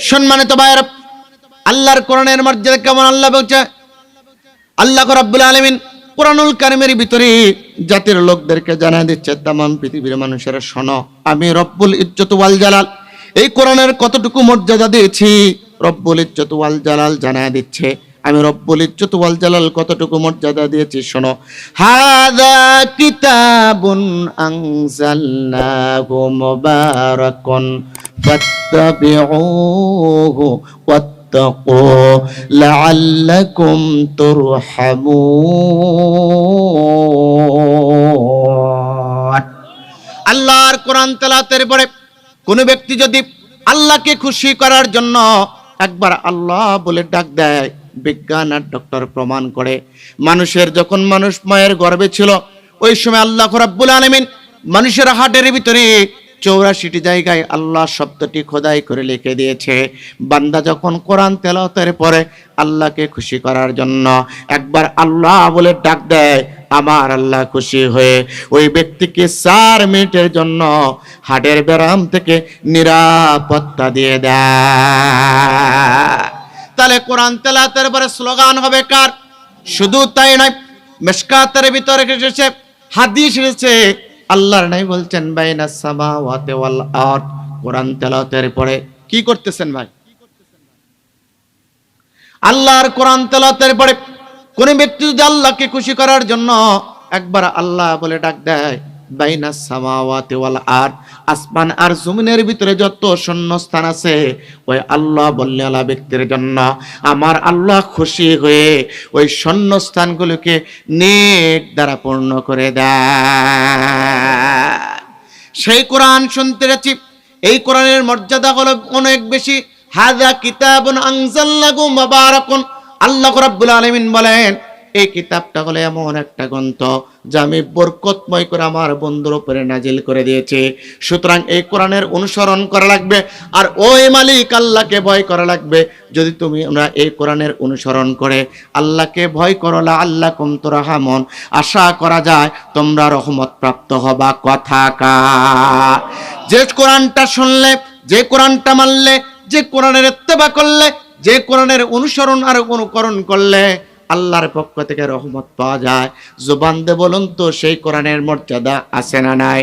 সম্মানিত ভাইরা, আল্লাহর কোরআনের মর্যাদা কেমন আল্লাহ বলছে, আল্লাহ রাব্বুল আলামিন কোরআনুল কারীমের ভিতরে জাতির লোকদেরকে জানায় দিচ্ছে, तमाम পৃথিবীর মানুষেরা শোনো, আমি রব্বুল ইজ্জত ওয়াল জালাল এই কোরআনের কতটুকু মর্যাদা দিয়েছি। রব্বুল ইজ্জত ওয়াল জালাল জানায় দিচ্ছে, আমি রব্বুল ইজ্জত ওয়াল জালাল কতটুকু মর্যাদা দিয়েছি শোনো। হাযা কিতাবুন আনজালনাহু মুবারাকুন ফাত্তাবিউহু ওয়াত্তাকু লাআল্লাকুম তুরহামুন। আল্লাহর কোরআন তেলাওয়াতের পরে কোন ব্যক্তি যদি আল্লাহকে খুশি করার জন্য একবার আল্লাহ বলে ডাক দেয়, বিজ্ঞান আর ডক্টর প্রমাণ করে মানুষের যখন মানুষ মায়ের গর্ভে ছিল ওই সময় আল্লাহ রাব্বুল আলামিন মানুষের হার্টের ভিতরে 84টি জায়গায় আল্লাহ শব্দটি খোদাই করে লিখে দিয়েছে। বান্দা যখন কোরআন তেলাওয়াতের পরে আল্লাহকে খুশি করার জন্য একবার আল্লাহ বলে ডাক দেয়, আমার আল্লাহ খুশি হয়ে ওই ব্যক্তিকে 4 মিনিটের জন্য হার্টের ব্যারাম থেকে নিরাপত্তা দিয়ে দেয়। তাহলে কোরআন তেলাওয়াতের পরে স্লোগান হবে কার? শুধু তাই নয়, মিশকাতের ভিতরে এসেছে, হাদিস এসেছে, আল্লাহর নবী বলছেন বাইনাস সামাওয়াতি ওয়াল আরদ। কোরআন তেলাওয়াতের পরে কি করতেছেন ভাই? আল্লাহর কোরআন তেলাওয়াতের পরে কোন ব্যক্তি যদি আল্লাহকে খুশি করার জন্য একবার আল্লাহ বলে ডাক দেয়, বাইনাস সামাওয়াতি ওয়াল আরদ, আসমান আর জমিনের ভিতরে যত শূন্যস্থান আছে ওই আল্লাহ বললে আল্লাহ ব্যক্তির জন্য আমার আল্লাহ খুশি হয়ে ওই শূন্যস্থানগুলোকে নেক দ্বারা পূর্ণ করে দেয়। সেই কোরআন শুনতে যাচ্ছি, এই কোরআনের মর্যাদা হলো অনেক বেশি। হাযা কিতাবুন আনজালনাহু মুবারাকুন, আল্লাহ রাব্বুল আলামিন বলেন এই কিতাবটা হলো এমন একটা গ্রন্থ যা আমি বরকতময় করে আমার বন্ধুর উপরে নাজিল করে দিয়েছি। সুতরাং এই কোরআনের অনুসরণ করা লাগবে, আর ওই মালিক আল্লাহকে ভয় করা লাগবে। যদি আমরা এই কোরআনের অনুসরণ করে আল্লাহকে ভয় করো, লাআল্লাকুম তুরহামুন, আশা করা যায় তোমরা রহমত প্রাপ্ত হবা। কথা কার? যে কোরআনটা শুনলে, যে কোরআনটা মানলে, যে কোরআনের ইত্তেবা করলে, যে কোরআনের অনুসরণ আর অনুকরণ করলে আল্লাহর পক্ষ থেকে রহমত পাওয়া যায়। জবান দিয়ে বলুন তো, সেই কোরআনের মর্যাদা আছে না নাই?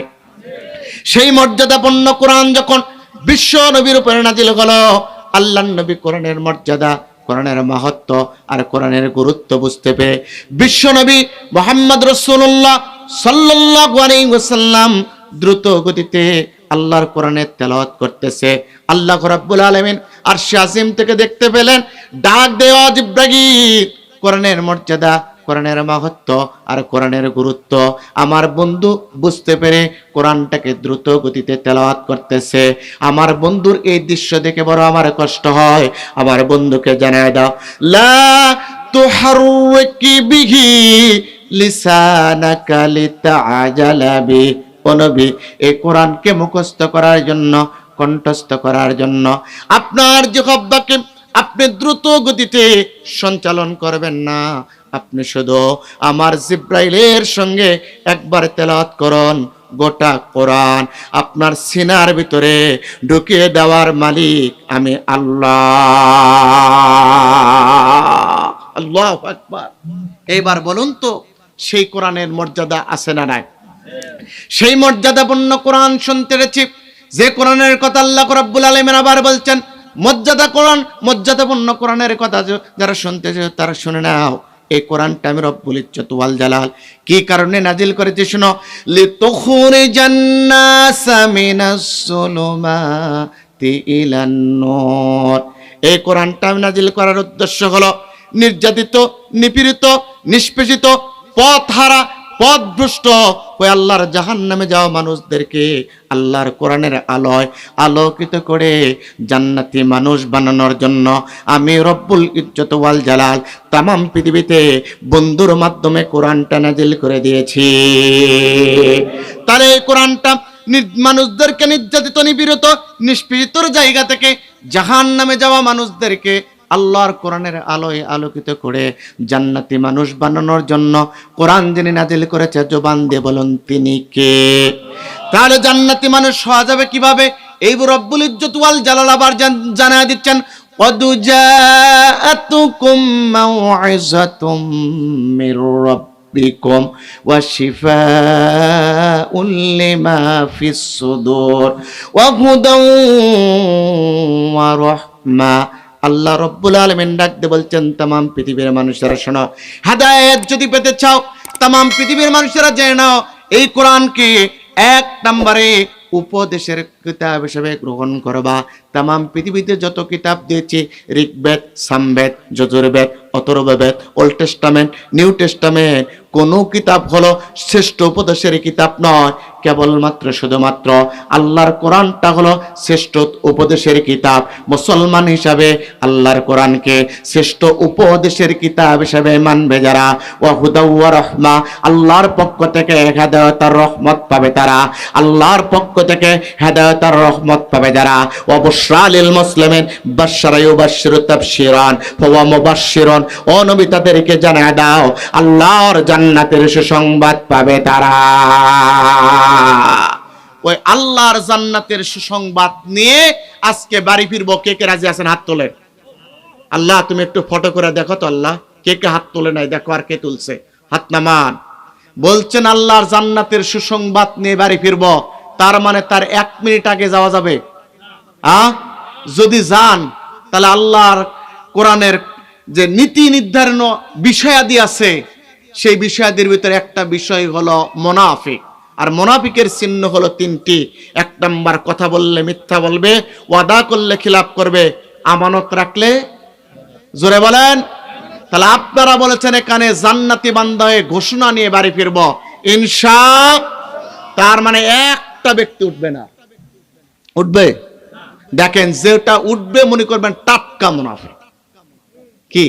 সেই মর্যাদাপূর্ণ কোরআন যখন বিশ্ব নবীর উপরে নাজিল হলো, আল্লাহর নবী কোরআনের মর্যাদা, কোরআনের মাহাত্ম্য আর কোরআনের গুরুত্ব বুঝতে পেরে বিশ্ব নবী মুহাম্মদ রাসূলুল্লাহ সাল্লাল্লাহু আলাইহি ওয়াসাল্লাম দ্রুত গতিতে আল্লাহর কোরআনের তেলাওয়াত করতেছে। আল্লাহ রাব্বুল আলামিন আরশে আজিম থেকে দেখতে পেলেন, ডাক দেওয়া জিবরাইল, কোরআনের মর্যাদা, কোরআনের মাহাত্ম্য আর কোরআনের গুরুত্ব আমার বন্ধু বুঝতে পেরে কোরআনটাকে দ্রুত গতিতে তেলাওয়াত করতেছে। আমার বন্ধুর এই দৃশ্য দেখে বড় আমার কষ্ট হয়। আমার বন্ধুকে জানায় দাও, লা তুহাররিকি বিহি লিসানাকা লিতাআজালা বি। ও নবী, এই কোরআনকে মুখস্থ করার জন্য, কণ্ঠস্থ করার জন্য আপনার জিহ্বাকে আপনি দ্রুত গতিতে সঞ্চালন করবেন না। আপনি শুধু আমার জিব্রাইলের সঙ্গে একবার তেলাওয়াত করুন। গোটা কোরআন আপনার সিনার ভিতরে ঢুকিয়ে দেওয়ার মালিক আমি আল্লাহ। আল্লাহু আকবার। এইবার বলুন তো, সেই কোরআনের মর্যাদা আছে না নাই? সেই মর্যাদাপূর্ণ কোরআন শুনতে পেরেছি, যে কোরআনের কথা আল্লাহ রাব্বুল আলামিন আবার বলছেন, মর্যাদাপূর্ণ কোরআনের কথা যারা শুনতেছে তারা শুনে নাও। এই কোরআনটা আমি রব্বুল ইজ্জত ওয়াল জালাল কি কারণে নাজিল করেছি শোনো। লিতুখরিজান নাসা মিনাস যুলুমাতি ইলান নূর। এই কোরআনটা আমি নাজিল করার উদ্দেশ্য হলো নির্যাতিত, নিপীড়িত, নিষ্পেষিত, পথহারা, পথভ্রষ্ট হয়ে আল্লাহর জাহান্নামে যাওয়া মানুষদেরকে আল্লাহর কোরআনের আলোয় আলোকিত করে জান্নাতি মানুষ বানানোর জন্য আমি রব্বুল ইজ্জত ওয়াল জালাল তামাম পৃথিবীতে বন্ধুর মাধ্যমে কোরআনটা নাজিল করে দিয়েছি। তাহলে এই কোরআনটা মানুষদেরকে নির্যাতিত, নিপীড়িত, নিষ্পেষিতর জায়গা থেকে জাহান্নামে যাওয়া মানুষদেরকে আল্লাহর কোরআনের আলোয় আলোকিত করে জান্নাতি মানুষ বানানোর জন্য কোরআন যিনি নাজিল করেছে, জবান দিয়ে বলুন তিনি কে? তাহলে জান্নাতি মানুষ হওয়া যাবে কিভাবে? এই রব্বুল ইজ্জত ওয়াল জালাল আবার জানায় দিচ্ছেন, قد جاءتكم موعظة من ربكم وشفاء لما في الصدور وهدى ورحمة। আল্লাহ রব্বুল আলামিন ডাকতে বলছেন, तमाम পৃথিবীর মানুষেরা শোনো, হেদায়েত যদি পেতে চাও तमाम পৃথিবীর মানুষেরা জেনে নাও, এই কোরআনকে এক নম্বরে উপদেশের কিতাব হিসেবে গ্রহণ করবা। तमाम পৃথিবীতে যত কিতাব দিয়েছে, Rigveda, Samaveda, Yajurveda, Atharvaveda, old testament, new testament, কোন কিতাব হলো শ্রেষ্ঠ উপদেশের কিতাব নয়। কেবলমাত্র শুধুমাত্র আল্লাহর কোরআনটা হলো শ্রেষ্ঠ উপদেশের কিতাব। মুসলমান হিসাবে আল্লাহর কোরআনকে শ্রেষ্ঠ উপদেশের কিতাব হিসাবে মানবে যারা, ওয়া হুদা ওয়া রাহমা, আল্লাহর পক্ষ থেকে হেদায়েত আর রহমত পাবে তারা, আল্লাহর পক্ষ থেকে হেদায়েত আর রহমত পাবে যারা। ওয়া বুশরা লিল মুসলিমিন বাশশারা ইউবাশশিরু তাবশীরান ফাওয়া মুবাশশিরুন, ও নবী তাদেরকে জানায় দাও আল্লাহর জান্নাতের সুসংবাদ পাবে তারা। ওই আল্লাহর জান্নাতের সুসংবাদ নিয়ে আজকে বাড়ি ফিরবো। কে কে রাজি আছেন হাত তোলেন। আল্লাহ তুমি একটু ফটো করে দেখো তো, আল্লাহ কে কে হাত তোলে নাই দেখো, আর কে তুলছে হাত নামান। বলছেন আল্লাহর জান্নাতের সুসংবাদ নিয়ে বাড়ি ফিরবো, তার মানে তার 1 মিনিট আগে যাওয়া যাবে। যদি যান তাহলে আল্লাহর কোরআনের যে নীতি নির্ধারণ বিষয়াদি আছে, সেই বিষয়াদির ভিতরে একটা বিষয় হলো মুনাফিক। আর মুনাফিকের চিহ্ন হলো 3টি। 1 নাম্বার, কথা বললে মিথ্যা বলবে, ওয়াদা করলে খিলাফ করবে, আমানত রাখলে, জোরে বলেন। তাহলে আপনারা বলেছেন এখানে জান্নাতি বান্দা হয়ে ঘোষণা নিয়ে বাড়ি ফিরবো ইনশাআল্লাহ, তার মানে একটা ব্যক্তি উঠবে না। উঠবে? দেখেন, যেটা উঠবে মনে করবেন টাটকা মুনাফিক। কি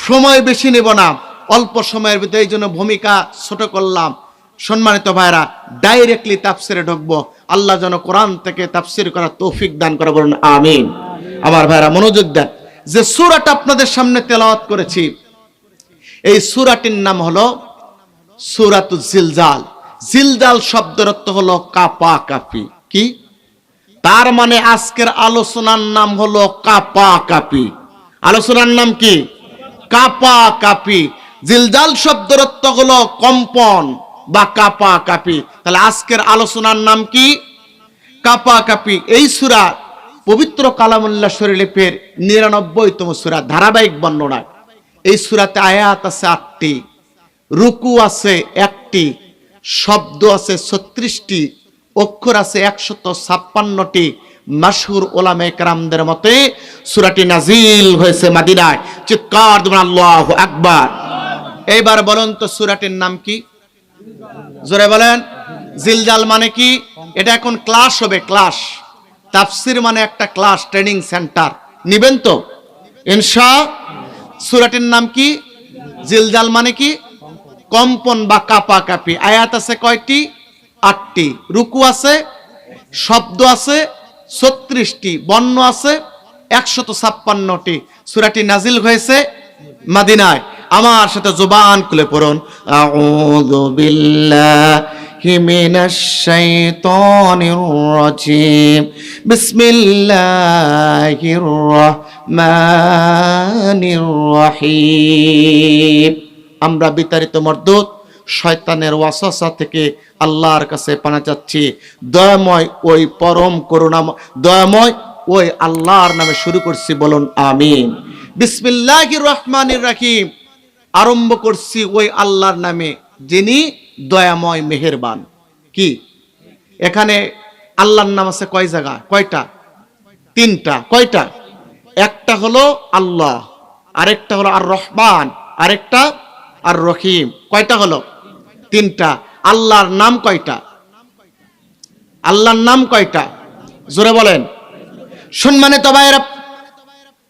সময় বেশি নেব না, অল্প সময়ের ভিতরে, এই জন্য ভূমিকা ছোট করলাম। সম্মানিত ভাইরা, ডাইরেক্টলি তাফসিরে ঢুকবো। আল্লাহ যেন কোরআন থেকে তাফসির করার তৌফিক দান করে, বলুন আমিন। আমার ভাইরা মনোযোগ দেন, যে সূরাটা আপনাদের সামনে তেলাওয়াত করেছি, এই সূরাটির নাম হলো সূরাতুজ জিলজাল। জিলজাল শব্দের অর্থ হলো কাপা কাপি। কি? তার মানে আজকের আলোচনার নাম হলো কাপা কাপি। আলোচনার নাম কি? কাপা কাপি। জিলজাল শব্দের অর্থ হলো কম্পন বা কাপা কাপি। তাহলে আজকের আলোচনার নাম কি? কাপা কাপি। এই সূরা পবিত্র কালামুল্লাহ শরীফের 99তম সূরা, ধারাবাহিক বর্ণনা। এই সূরাতে আয়াত আছে 8টি, রুকু আছে 1টি, শব্দ আছে 36টি, অক্ষর আছে 156টি। মাশহুর উলামায়ে কেরামদের মতে সূরাটি নাজিল হয়েছে মদিনায়। চিৎকার দিবেন আল্লাহু আকবার। এইবার বলুন তো সূরাটির নাম কি? জোরে বলেন। জিলজাল মানে কি? এটা এখন ক্লাস হবে, ক্লাস। তাফসীর মানে একটা ক্লাস, ট্রেনিং সেন্টার। নিবেন তো ইনশাআল্লাহ? সূরাটির নাম কি? জিলজাল মানে কি? কম্পন বা কাপা কাপি। আয়াত আছে কয়টি? 8টি। রুকু আছে, শব্দ আছে 36টি, বর্ণ আছে 156টি। সূরাটি নাজিল হয়েছে মদিনায়। আমার সাথে জবান খুলে পড়ুন, আউযু বিল্লাহি মিনাশ শাইতানির রাজিম, বিসমিল্লাহির রহমানির রহিম। আমরা বিতাড়িত মর্দুদ শয়তানের ওয়াসওয়াসা থেকে আল্লাহর কাছে পানা চাচ্ছি। দয়াময় ওই পরম করুণাময় দয়াময় ওই আল্লাহর নামে শুরু করছি, বলুন আমিন। বিসমিল্লাহির রহমানির রহিম, আরম্ভ করছি ওই আল্লাহর নামে যিনি দয়াময় মেহেরবান। কি? এখানে আল্লাহর নাম আছে কয় জায়গা? কয়টা? 3টা। কয়টা? একটা হলো আল্লাহ, আরেকটা হলো আর রহমান, আরেকটা আর রহিম। কয়টা হলো? 3টা। আল্লাহর নাম কয়টা? আল্লাহর নাম কয়টা? জোরে বলেন। সম্মানিত ভাইরা,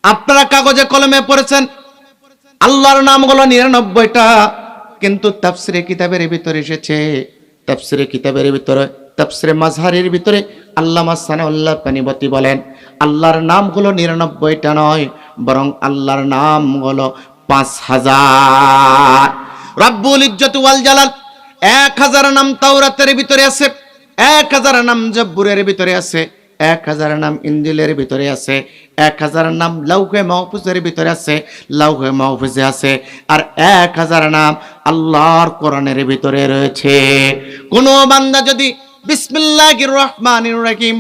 আপনারা কাগজে কলমে পড়েছেন আল্লাহর নাম হলো 99টা, কিন্তু তাফসিরে কিতাবের ভিতরে এসেছে, তাফসিরে কিতাবের ভিতরে, তাফসিরে মাজহারের ভিতরে আল্লামা সানাউল্লাহ পানিপতি বলেন আল্লাহর নাম হলো 99টা নয়, বরং আল্লাহর নাম হলো 5000। রব্বুল ইজ্জত ওয়াল জালাল 1000 নাম তাওরাতের ভিতরে আছে, 1000 নাম জব্বুরের ভিতরে আছে, 1000 নাম ইনজিলের ভিতরে আছে, 1000 নাম লাউহে মাহফুজের ভিতরে আছে, লাউহে মাহফুজে আছে, আর 1000 নাম আল্লাহর কোরআনের ভিতরে রয়েছে। কোন বান্দা যদি বিসমিল্লাহির রহমানির রহিম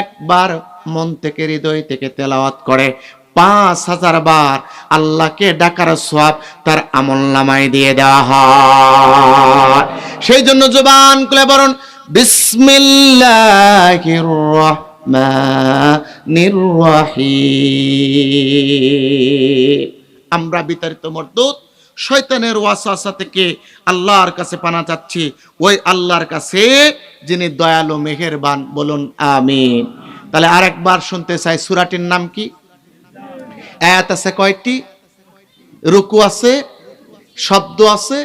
একবার মন থেকে হৃদয় থেকে তেলাওয়াত করে 5000 বার আল্লাহকে ডাকার সওয়াব তার আমলনামায় দিয়ে দেওয়া হয়। সেই জন্য জবান খুলে বলুন বিসমিল্লাহির রহমানির রহিম। আমরা বিতাড়িত মরদুদ শয়তানের ওয়াসওয়াসা থেকে আল্লাহর কাছে পানা চাচ্ছি, ওই আল্লাহর কাছে যিনি দয়ালু মেহেরবান। বলুন আমিন। তাহলে আরেকবার শুনতে চাই, সূরাটির নাম কি? আয়াত আছে কয়টি? রুকু আছে, শব্দ আছে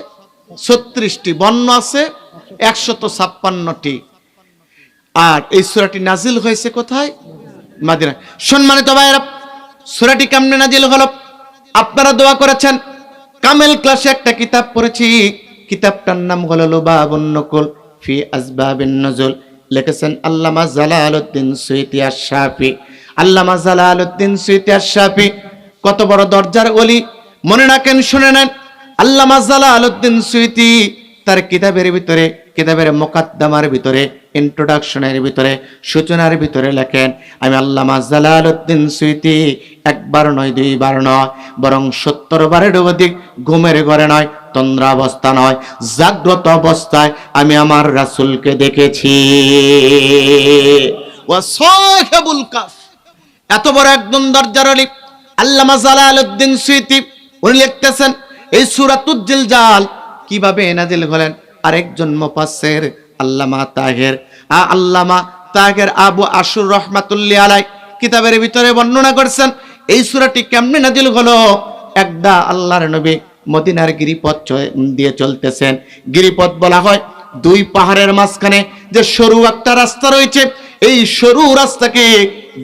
36টি, বর্ণ আছে 156টি। আর এই সূরাটি নাজিল হয়েছে কোথায়? মদিনা। সম্মানিত ভাইরা, সূরাটি কেমনে নাজিল হলো? আপনারা দোয়া করেছেন। কামেল ক্লাসে একটা কিতাব পড়েছি, কিতাবটার নাম হলো লুবাবুন নকুল ফি আসবাবিন নুজুল, লিখেছেন আল্লামা জালালউদ্দিন সুয়ুতী আশ-শাফি। আল্লামা জালালউদ্দিন সুয়ুতী আশ-শাফি কত বড় দরজার ওলি, মনে রাখেন, শুনে নেন। আল্লামা জালালউদ্দিন সুয়ুতী তার কিতাবের ভিতরে, কিতাবের মুকাদ্দামার ভিতরে, ইন্ট্রোডাকশনের ভিতরে, সূচনার ভিতরে লেখেন, আমি আল্লামা জালালউদ্দিন সুয়ুতী একবার নয়, দুইবার নয়, বরং 70 বারের অধিক ঘুমের ঘরে নয়, তন্দ্রাবস্থা নয়, জাগ্রত অবস্থায় আমি আমার রাসূলকে দেখেছি। ওয়া সাহিবুল কাফ, এত বড় একজন দরজার ওলি আল্লামা জালালউদ্দিন সুয়ুতী, উনি লিখতেছেন এই সূরাতুল জিলজাল কিভাবে নাজিল হলেন। আরেকজন মুফাসসির আল্লামা তাহের আবু আশুর রহমাতুল্লাহি আলাইহি কিতাবের ভিতরে বর্ণনা করেছেন এই সূরাটি কেমনে নাজিল হলো। একদা আল্লাহর নবী মদিনার গিরিপথ দিয়ে চলতেছেন। গিরিপথ বলা হয় দুই পাহাড়ের মাঝখানে যে সরু একটা রাস্তা রয়েছে, এই সরু রাস্তাকে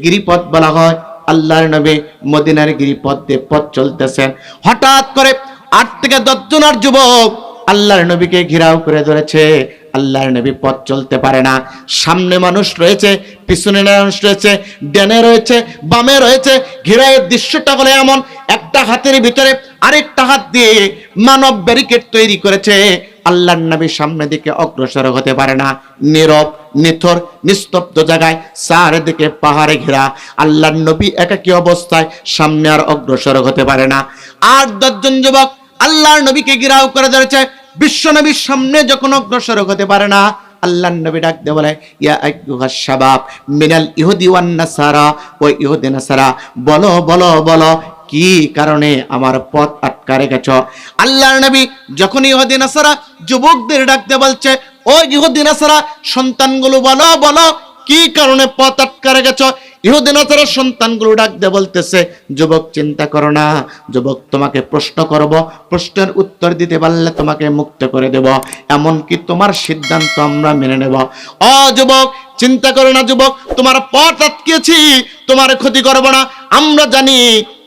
গিরিপথ বলা হয়। আল্লাহর নবী মদিনার গিরিপথ দিয়ে পথ চলতেছেন, হঠাৎ করে 8 থেকে 10 জনের যুবক আল্লাহর নবীকে ঘেরাও করে ধরেছে। আল্লাহর নবী পথ চলতে পারে না। সামনে মানুষ রয়েছে, পিছনে মানুষ রয়েছে, ডানে রয়েছে, বামে রয়েছে। ঘেরায়ের দৃশ্যটা হলো এমন, একটা হাতের ভিতরে আরেকটা হাত দিয়ে মানব ব্যারিকেড তৈরি করেছে। আল্লাহর নবী সামনে দিকে অগ্রসর হতে পারে না। নীরব, নিথর, নিস্তব্ধ জায়গায়, চারিদিকে পাহাড়ে ঘেরা। আল্লাহর নবী একাকী অবস্থায় সামনে আর অগ্রসর হতে পারে না। 8-10 জন যুবক আল্লাহর নবীকে ঘেরাও করে ধরেছে। বিশ্ব নবীর সামনে যখন অগ্রসর হতে পারে না, আল্লাহর নবী ডাক দিয়ে বলে, ইয়া আইয়ুহাস শাবাব মিনাল ইহুদি ওয়ান নাসারা, ও ইহুদি নাসারা, বলো বলো বলো, কি কারণে আমার পথ আটকা রেখেছ? আল্লাহর নবী যখন ইহুদি নাসারা যুবকদের ডাক দিয়ে বলছে, ও ইহুদি নাসারা সন্তানগুলো, বলো বলো, কি কারণে পথ আটকা রেখেছ? ইহুদি নাসারা সন্তানগুলো ডাক দিয়ে বলতেছে, যুবক চিন্তা করো না, যুবক তোমাকে প্রশ্ন করব, প্রশ্নের উত্তর দিতে পারলে তোমাকে মুক্ত করে দেব, এমনকি তোমার সিদ্ধান্ত আমরা মেনে নেব। ও যুবক চিন্তা করো না, যুবক তোমার পথ আটকেছি, তোমার ক্ষতি করব না। আমরা জানি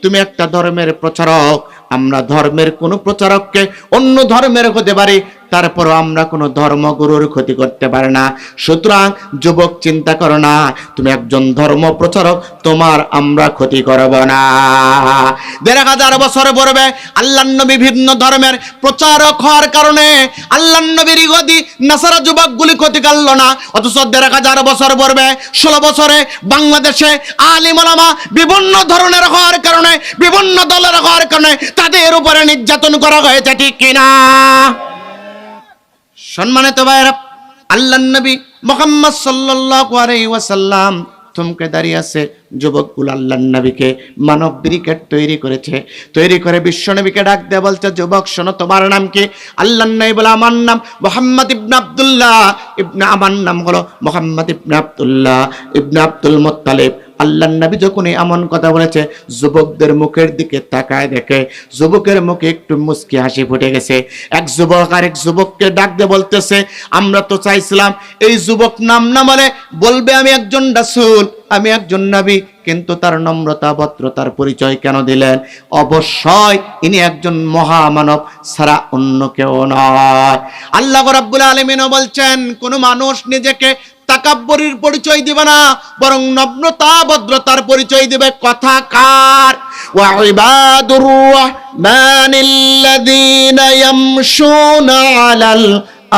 তুমি একটা ধর্মের প্রচারক, আমরা ধর্মের কোন প্রচারককে অন্য ধর্মের হতে পারি, তারপর আমরা কোনো ধর্মগুরুর ক্ষতি করতে পারি না। সুতরাং যুবক চিন্তা করো না, তুমি একজন ধর্ম প্রচারক, তোমার আমরা ক্ষতি করব না। 1500 বছর পূর্বে আল্লাহর নবী ভিন্ন ধর্মের প্রচারক হওয়ার কারণে আল্লাহর নবীর ইহুদি নাসারা যুবকগুলি ক্ষতি করল না। অথচ 1500 বছর পূর্বে 16 বছরে বাংলাদেশে আলিম ওলামা বিভিন্ন ধরনের হওয়ার কারণে, বিভিন্ন দলের হওয়ার কারণে তাদের উপরে নির্যাতন করা হয়েছে, ঠিক কিনা? সম্মানিত ভাইরা, আল্লাহর নবী মুহাম্মদ সাল্লাল্লাহু আলাইহি ওয়াসাল্লাম থমকে দাঁড়িয়ে আছে। যুবকগুলো আল্লাহর নবীকে মানব ব্যারিকেড তৈরি করেছে, তৈরি করে বিশ্ব নবীকে ডাক দিয়ে বলছে, যুবক শোনো, তোমার নাম কি? আল্লাহর নবী বলে, আমার নাম মুহাম্মদ ইবনে আব্দুল্লাহ ইবনে, আমার নাম হলো মুহাম্মদ ইবনে আব্দুল্লাহ ইবনে আব্দুল মুত্তালিব। আল্লাহর নবী যখন এমন কথা বলেছে, যুবকদের মুখের দিকে তাকায় দেখে যুবকের মুখে একটু মুস্কি হাসি ফুটে গেছে। এক যুবক আরেক যুবককে ডাক দিয়ে বলতেছে, আমরা তো চাইছিলাম এই যুবক নাম না বলে বলবে আমি একজন রাসূল, আমি একজন নবী, কিন্তু তার নম্রতা ভদ্রতার পরিচয় কেন দিলেন? অবশ্যই ইনি একজন মহামানব ছাড়া অন্য কেউ নয়। আল্লাহ রাব্বুল আলামিনও বলছেন, কোন মানুষ নিজেকে তাকাব্বুরির পরিচয় দিবে না, বরং নম্রতা ভদ্রতার পরিচয় দিবে। কথা কার? ওয়া ইবাদুর রাহমানিল্লাযীনা ইয়ামশুনা আলাল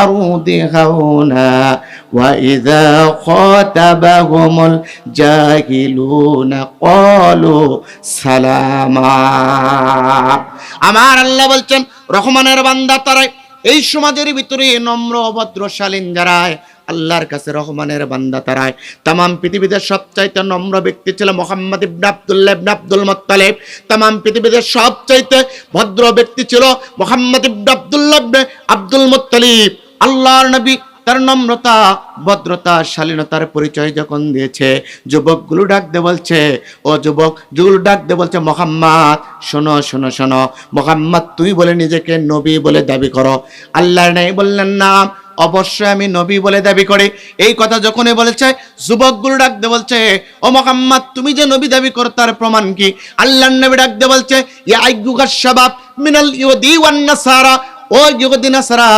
আরদি হাওনা ওয়া ইযা খাতাবাহুমুল জাহিলুনা ক্বালু সালামা। আমার আল্লাহ বলছেন রহমানের বান্দা তারাই, এই সমাজের ভিতরে নম্র ভদ্র শালীন যারা আল্লাহর কাছে রহমানের বান্দা তারাই। তামাম পৃথিবীতে সবচাইতে নম্র ব্যক্তি ছিল মুহাম্মদ ইবনে আব্দুল্লাহ ইবনে আব্দুল মুত্তালিব। তামাম পৃথিবীতে সবচাইতে ভদ্র ব্যক্তি ছিল মুহাম্মদ ইবনে আব্দুল্লাহ ইবনে আব্দুল মুত্তালিব। আল্লাহর নবী তার নম্রতা ভদ্রতা শালীনতার পরিচয় যখন দিয়েছে, যুবকগুলো ডাক দে বলছে, ও যুবক যুগল ডাক দে বলছে, মুহাম্মদ শোনো শোনো শোনো, মুহাম্মদ তুই বলে নিজেকে নবী বলে দাবি করো? আল্লাহর নবী বললেন না, অবশ্যই আমি নবী বলে দাবি করি। এই কথা যখনই বলেছে, যুবকগুলো ডাক দে বলছে, ও মুহাম্মদ তুমি যে নবী দাবি করো তার প্রমাণ কি? আল্লাহর নবী ডাক দে বলছে, ইয়া আইয়ুহাশ শাবাব মিনাল ইহুদি ওয়ান নাসারা, ও ইহুদি নাসারা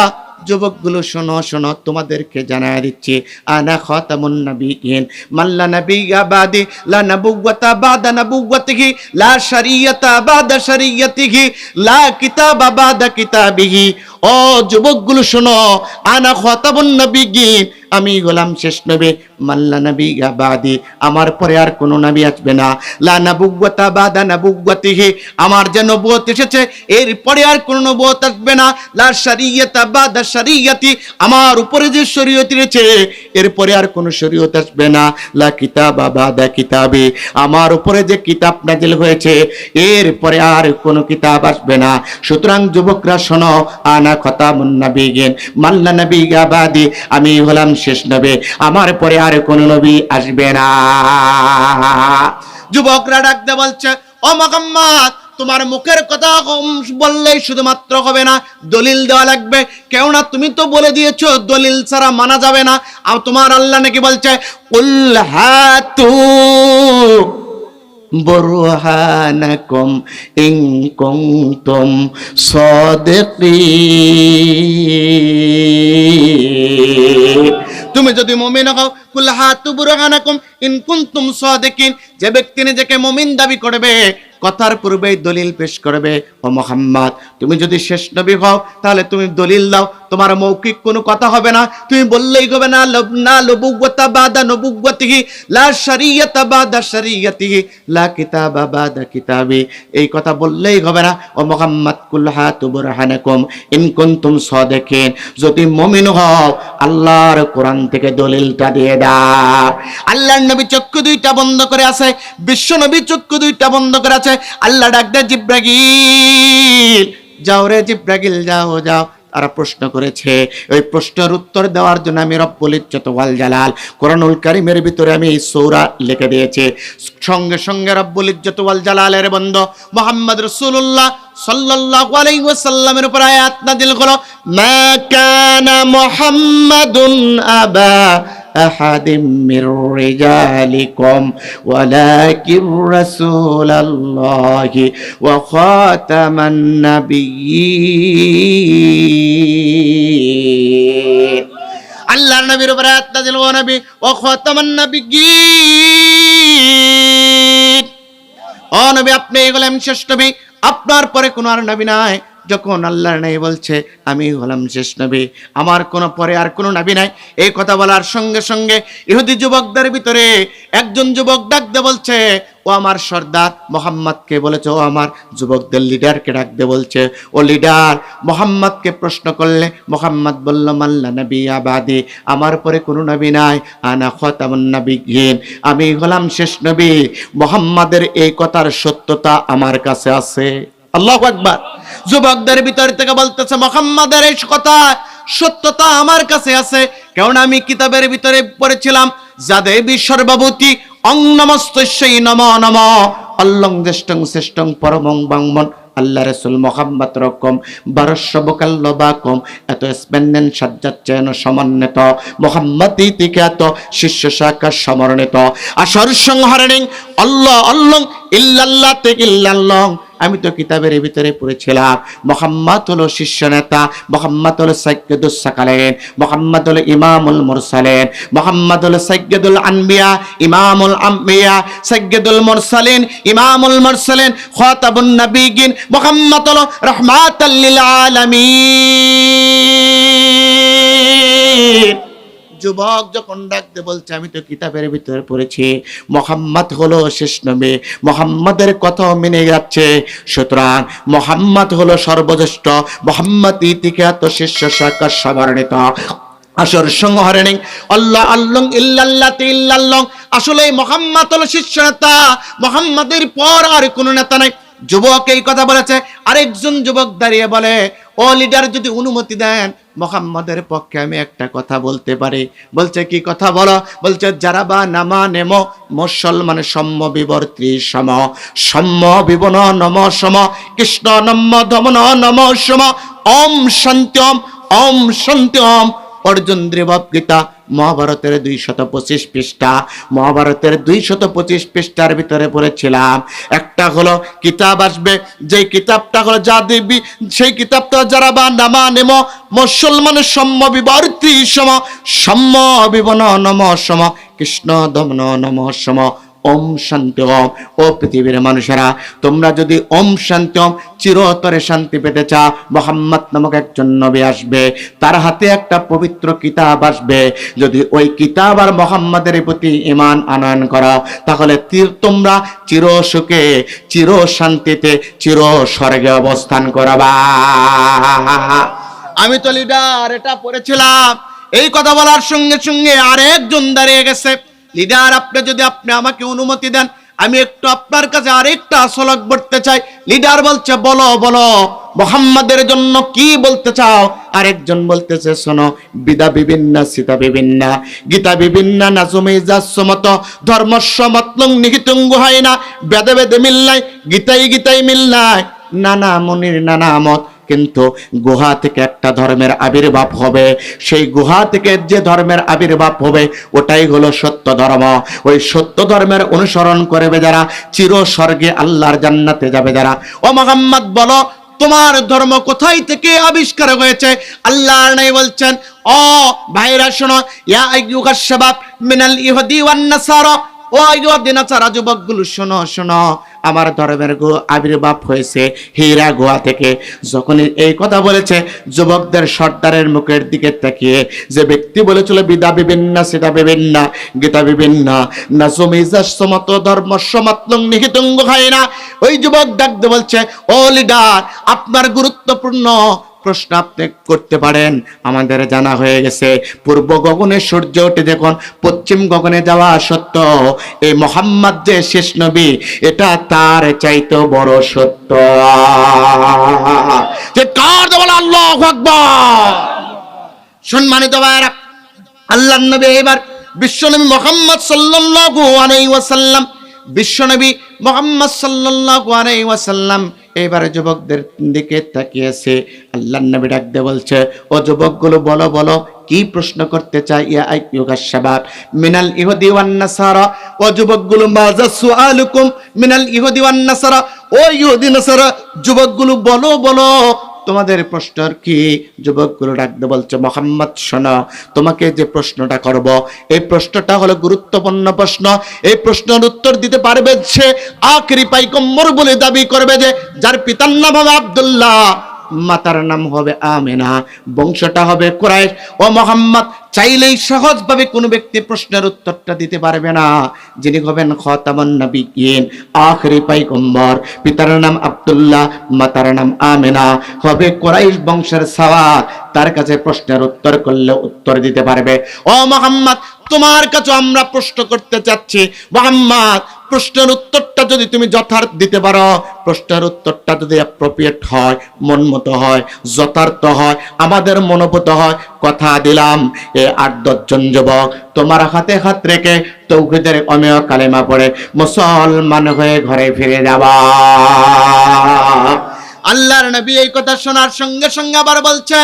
যুবকগুলো শোনো শোনো, তোমাদেরকে জানায় দিচ্ছি, আনা খাতামুন নাবিয়িন মাল্লা নাবিয়্যা বাদি লা নাবুওয়াতা বাদা নাবুওয়াতিহি লা শরিয়তা বাদা শরিয়তিহি লা কিতাবা বাদা কিতাবিহি। ও যুবকগুলো শোনো, আনা খাতামুন নাবিয়িন, আমি গোলাম শেষ নবী, মাল্লা নাবিয়্যা বাদি, আমার পরে আর কোনো নবী আসবে না, লা নাবুওয়াতা বাদা নাবুওয়াতিহি, আমার যে নবুয়ত এসেছে এর পরে আর কোনো নবুয়ত আসবে না, লা শরিয়তা বাদা শরিয়তি, আমার উপরে যে শরীয়ত রয়েছে এরপরে আর কোনো শরীয়ত আসবে না, লা কিতাবা বাদা কিতাবি, আমার উপরে যে কিতাব নাজিল হয়েছে এরপরে আর কোনো কিতাব আসবে না। সুতরাং যুবকরা শোনো, আনা খাতামুন নাবিয়িন মাল্লা নাবিয়্যা বাদি, আমি হলাম শেষ নবী, আমার পরে আর কোনো নবী আসবে না। যুবকরা ডাকতে বলছে, ও মুহাম্মদ তোমার মুখের কথা বললেই শুধুমাত্র হবে না, দলিল দেওয়া লাগবে, কেননা তুমি তো বলে দিয়েছো দলিল ছাড়া মানা যাবে না। আর তোমার আল্লাহ নাকি বলছে, কুল হাতু বুরহানাকুম ইন কুনতুম সাদিকিন, তুমি যদি মুমিন হও, কুল হাতু বুরহানাকুম ইন কুনতুম সাদিকিন, যে ব্যক্তি নিজেকে মুমিন দাবি করবে কথার পূর্বেই দলিল পেশ করবে। ও মুহাম্মদ তুমি যদি শেষ নবী হও তাহলে তুমি দলিল দাও, তোমার মৌখিক কোনো কথা হবে না, তুমি বললেই হবে না না নবুওয়াতা বাদা নবুওয়াতিহি লা শরিয়তা বাদা শরিয়তিহি লা কিতাবা বাদা কিতাবি, এই কথা বললেই হবে না। ও মুহাম্মদ কুল হাতু বুরহানাকুম ইন কুনতুম সাদিকিন, যদি মুমিন হও আল্লাহর কোরআন থেকে দলিলটা দিয়ে দাও। আল্লাহর নবী চক্ষু দুইটা বন্ধ করে আছে, বিশ্ব নবী চক্ষু দুইটা বন্ধ করে আছে। আল্লাহ ডাক দেয়, জিব্রাইল যাও রে জিব্রাইল যাও যাও। তারা প্রশ্ন করেছে, ওই প্রশ্নের উত্তর দেওয়ার জন্য আমি রব্বুল ইজ্জত ওয়াল জালাল কোরআনুল কারীমের ভিতরে আমি এই সূরা লিখে দিয়েছি। সঙ্গে সঙ্গে রব্বুল ইজ্জত ওয়াল জালালের বন্ধু মুহাম্মদ রাসূলুল্লাহ সাল্লাল্লাহু আলাইহি ওয়াসাল্লামের উপর আয়াত নাযিল হলো, মা কানা মুহাম্মাদুন আবা আহাদিম মির রিজালিকুম ওয়ালাকিন রাসূলুল্লাহি ওয়া খাতামান নাবিয়্যিন। আল্লাহর নবীর উপর আয়াত নাযিল হলো, নবী ওয়া খাতামান নাবিয়্যিন, ও নবী আপনি হলেন শেষ নবী, আপনার পরে কোনো আর নবী নাই। যখন আল্লাহর নবী বলছে আমি হলাম শেষ নবী, আমার কোনো পরে আর কোনো নবী নাই, এই কথা বলার সঙ্গে সঙ্গে ইহুদি যুবকদের ভিতরে একজন যুবক ডাক দিয়ে বলছে, ও আমার সর্দার মুহাম্মদকে বলেছে, ও আমার যুবকদের লিডারকে ডাক দিয়ে বলছে, ও লিডার মুহাম্মদকে প্রশ্ন করলে মুহাম্মদ বলল, মাল্লা নাবিয়্যা বাদি, আমার পরে কোনো নবী নাই, আনা খাতামুন নাবিয়্যিন, আমি হলাম শেষ নবী। মুহাম্মাদের এই কথার সত্যতা আমার কাছে আছে। আল্লাহু আকবার। যুবকদের ভিতর থেকে বলতেছে, মুহাম্মাদের এই কথা সত্যতা আমার কাছে আছে, কারণ আমি কিতাবের ভিতরে পড়েছিলাম, যাদেবী সর্বভূতি অং নমস্তস্যৈ নমো নমঃ অল্লং জ্যেষ্ঠং শ্রেষ্ঠং পরমং বাংমন। আল্লাহ রাসূল মুহাম্মদ রকম বারস্যবকাল্লবাকম এত স্পেন্নেন সাজ্জাচ্চেন সমন্বিত মুহাম্মদ ইতিখ্যাত শিষ্য শাখা সমর্ণিত আসর সংহরণিং অল্লাহ অল্লং ইল্লাল্লাহ থেকে ইল্লাল্লাহ, আমি তো কিতাবের ভিতরে পড়েছিলাম মুহাম্মদ হলো শীর্ষ নেতা, মুহাম্মদ হলো সাইয়্যিদুস সাকালাইন, মুহাম্মদ হলো ইমামুল মুরসালিন, মুহাম্মদ হলো সাইয়্যিদুল আনবিয়া, ইমামুল আম্বিয়া, সাইয়্যিদুল মুরসালিন, ইমামুল মুরসালিন, খাতাবুন নবিয়্যিন, মুহাম্মদ হলো রাহমাতাল লিল আলামিন। যুবক যখন ডাকতে বলছে আমি তো কিতাবের ভিতরে পড়েছি মুহাম্মদ হলো শেষ নবী, মুহাম্মাদের কথা মেনে যাচ্ছে, সুতরাং মুহাম্মদ হলো সর্বশ্রেষ্ঠ, মুহাম্মদ ইতিকাত শিষ্য শাখা সবর্ণিত। আসর সংহরণে আল্লাহ আল্লাহ ইল্লাল্লাহ ইল্লাল্লাহ, আসলে মুহাম্মদ হলো শীর্ষ নেতা, মুহাম্মাদের পর আর কোনো নেতা নাই। যুবক এই কথা বলেছে, আরেকজন যুবক দাঁড়িয়ে বলে ও লিডার যদি অনুমতি দেন মুহাম্মাদের পক্ষে আমি একটা কথা বলতে পারি। বলছে কি কথা বলো? বলছে যারা বা নামা নেমো মুসলমান সম্য বিবর্তী সম, সম্য বিবন নম সম, কৃষ্ণ নম ধমন নম সম, ওম শান্তি ওম, ওম শান্তি ওম। অর্জুন দেব গীতা মহাভারতের 225 পৃষ্ঠা, মহাভারতের 225 পৃষ্ঠার ভিতরে পড়েছিলাম একটা হলো কিতাব আসবে, যে কিতাবটা হলো যা দেবী, সেই কিতাবটা যারা বা নামা নেম মুসলমানের সম্য বিবর্তী সম, সম্য বিবন নম সম, কৃষ্ণ দমন নম সম, ওম শান্তি ওম। ও পৃথিবীর মানুষেরা, তোমরা যদি ওম শান্তি ওম চিরতরে শান্তি পেতে চাও, মুহাম্মদ নামক একজন নবী আসবে, তার হাতে একটা পবিত্র কিতাব আসবে, যদি ওই কিতাব আর মুহাম্মাদের প্রতি ঈমান আনয়ন করো তাহলে তোমরা চির সুখে, চির শান্তিতে, চির স্বর্গে অবস্থান করবা। আমি তো লিডার এটা পড়েছিলাম। এই কথা বলার সঙ্গে সঙ্গে আরেকজন দাঁড়িয়ে গেছে, লিডার আপনি আমাকে অনুমতি দেন আমি একটু আপনার কাছে আরেকটা শ্লোক পড়তে চাই। লিডার বলছে বলো বলো মুহাম্মাদের জন্য কি বলতে চাও? আরেকজন বলতেছে শোনো, বিদা বিভিন্ন সীতা বিভিন্ন, গীতা বিভিন্ন, নাজুমে যাসমত, ধর্মস্ব মতলং নিহিতং গুহাইনা, বেদে বেদে মিল্লাই, গীতাই গীতাই মিল্লাই, নানা মুনির নানা মত, কিন্তু গুহা থেকে একটা ধর্মের আবির্ভাব হবে, সেই গুহা থেকে যে ধর্মের আবির্ভাব হবে ওটাই হলো সত্য ধর্ম। ওই সত্য ধর্মের অনুসরণ করবে যারা চির স্বর্গে আল্লাহর জান্নাতে যাবে যারা। ও মুহাম্মদ বলো তোমার ধর্ম কোথায় থেকে আবিষ্কার হয়েছে? আল্লাহর নবী বলছেন ও ভাইরা শোনো, ইয়া আইয়ুহাস শাবাব মিনাল ইহুদি ওয়ান নাসারা, ও ইহুদি নাসারা যুবকগুলো শোনো শোনো, আমার ধর্মের আবির্ভাব হয়েছে হীরা গুহা থেকে। যখন এই কথা বলেছে যুবকদের সর্দারের মুখের দিকে তাকিয়ে যে ব্যক্তি বলেছিল বিদা বিভিন্ন সীতা বিভিন্ন গীতা বিভিন্ন নাজুমিজাসমত ধর্মসমতলং নিহিতং গুহাইনা, ওই যুবক ডাকতে বলছে ও লিডার আপনার গুরুত্বপূর্ণ প্রশ্ন আপনি করতে পারেন। আমাদের জানা হয়ে গেছে পূর্ব গগনে সূর্য ওঠে যখন পশ্চিম গগনে যাওয়া সত্য, এই মুহাম্মদ যে শেষ নবী এটা তার চাইতে বড় সত্য। যে কার বলে আল্লাহু আকবার। সম্মানিত ভাইরা, আল্লাহর নবী এবার বিশ্বনবী মুহাম্মদ সাল্লাল্লাহু আলাইহি ওয়াসাল্লাম, বিশ্বনবী মুহাম্মদ সাল্লাল্লাহু আলাইহি ওয়াসাল্লাম এবারে যুবকদের দিকে তাকিয়েছে। আল্লাহর নবী ডাকতে বলছে ও যুবকগুলো বলো বলো কি প্রশ্ন করতে চাই? ইয়া আইয়ুহাস শাবাব মিনাল ইহুদি ওয়ান নাসারা, ও যুবকগুলো মাজা সুআলুকুম মিনাল ইহুদি ওয়ান নাসারা, ও ইহুদি নাসারা যুবকগুলো বলো বলো তোমাদের প্রশ্ন কি? যুবকগুলো ডাকতে বলছে মুহাম্মদ শোনো, তোমাকে যে প্রশ্নটা করব এই প্রশ্নটা হলো গুরুত্বপূর্ণ প্রশ্ন। এই প্রশ্নের উত্তর দিতে পারবে সে আখেরি পাইগম্বর বলে দাবি করবে যে যার পিতার নাম হবে আব্দুল্লাহ, মাতার নাম হবে আমিনা, বংশটা হবে কুরাইশ। ও মুহাম্মদ চাইলেই সহজভাবে কোনো ব্যক্তি প্রশ্নের উত্তরটা দিতে পারবে না। যিনি হবেন খাতামুন নবিয়্যিন, আখেরি পয়গম্বর, পিতার নাম আব্দুল্লাহ, মাতার নাম আমিনা, হবে কুরাইশ বংশের সওয়াত, তার কাছে প্রশ্নের উত্তর করলে উত্তর দিতে পারবে। ও মুহাম্মদ তোমার কাছে আমরা প্রশ্ন করতে চাচ্ছি, মুহাম্মদ প্রশ্নের উত্তরটা যদি তুমি যথার্থ দিতে পারো, প্রশ্নের উত্তরটা যদি অ্যাপ্রোপ্রিয়েট হয়, মনমতো হয়, যথার্থ হয়, আমাদের মনোভূত হয়, কথা দিলাম এই 8-10 জন যুবক তোমার হাতে হাত রেখে তাওহীদের অমেয় কালেমা পড়ে মুসলমান হয়ে ঘরে ফিরে যাবা। আল্লাহর নবী এই কথা শোনার সঙ্গে সঙ্গে আবার বলছে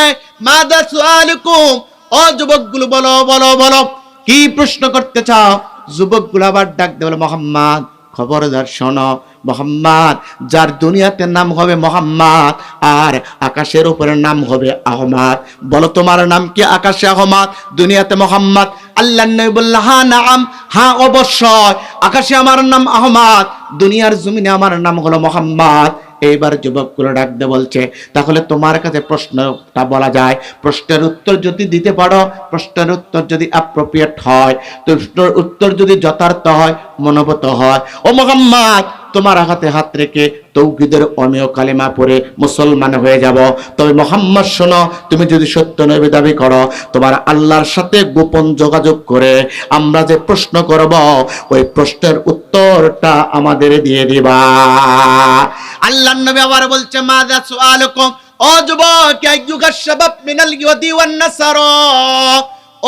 মাদা সুআলুকুম, ও যুবকগুলো বলো বলো বলো কি প্রশ্ন করতে চাও? যুবকগুলো আবার ডাক দেয় মুহাম্মদ খবরদার শোনো, মোহাম্মদ যার দুনিয়াতে নাম হবে মোহাম্মদ আর আকাশের উপরে নাম হবে আহমদ। বলো তোমার নাম কি আকাশে আহমদ, দুনিয়াতে মোহাম্মদ? আল্লাহ নবী বললেন হ্যাঁ নাম, হ্যাঁ অবশ্যই, আকাশে আমার নাম আহমদ, দুনিয়ার জমিনে আমার নাম হলো মোহাম্মদ। এইবার যুবকগুলো ডাকতে বলছে, তাহলে তোমার কাছে প্রশ্নটা বলা যায়, প্রশ্নের উত্তর যদি দিতে পারো, প্রশ্নের উত্তর যদি অ্যাপ্রোপ্রিয়েট হয়, প্রশ্নের উত্তর যদি যথার্থ হয়, মনোভূত হয়, ও মুহাম্মদ তোমার হাতে হাত রেখে তৌহিদের অমেয় কালিমা পড়ে মুসলমান হয়ে যাব। তবে মুহাম্মদ শোনো, তুমি যদি সত্য নবী দাবি করো, তোমার আল্লাহর সাথে গোপন যোগাযোগ করে আমরা যে প্রশ্ন করব, ওই প্রশ্নের উত্তরটা আমাদের দিয়ে দিবা। আল্লাহর নবী আবার বলছে মাযা সুআলুকুম, ও যুবক, আইয়ুকা শাবাব মিনাল ইহুদি ওয়ান নাসারা,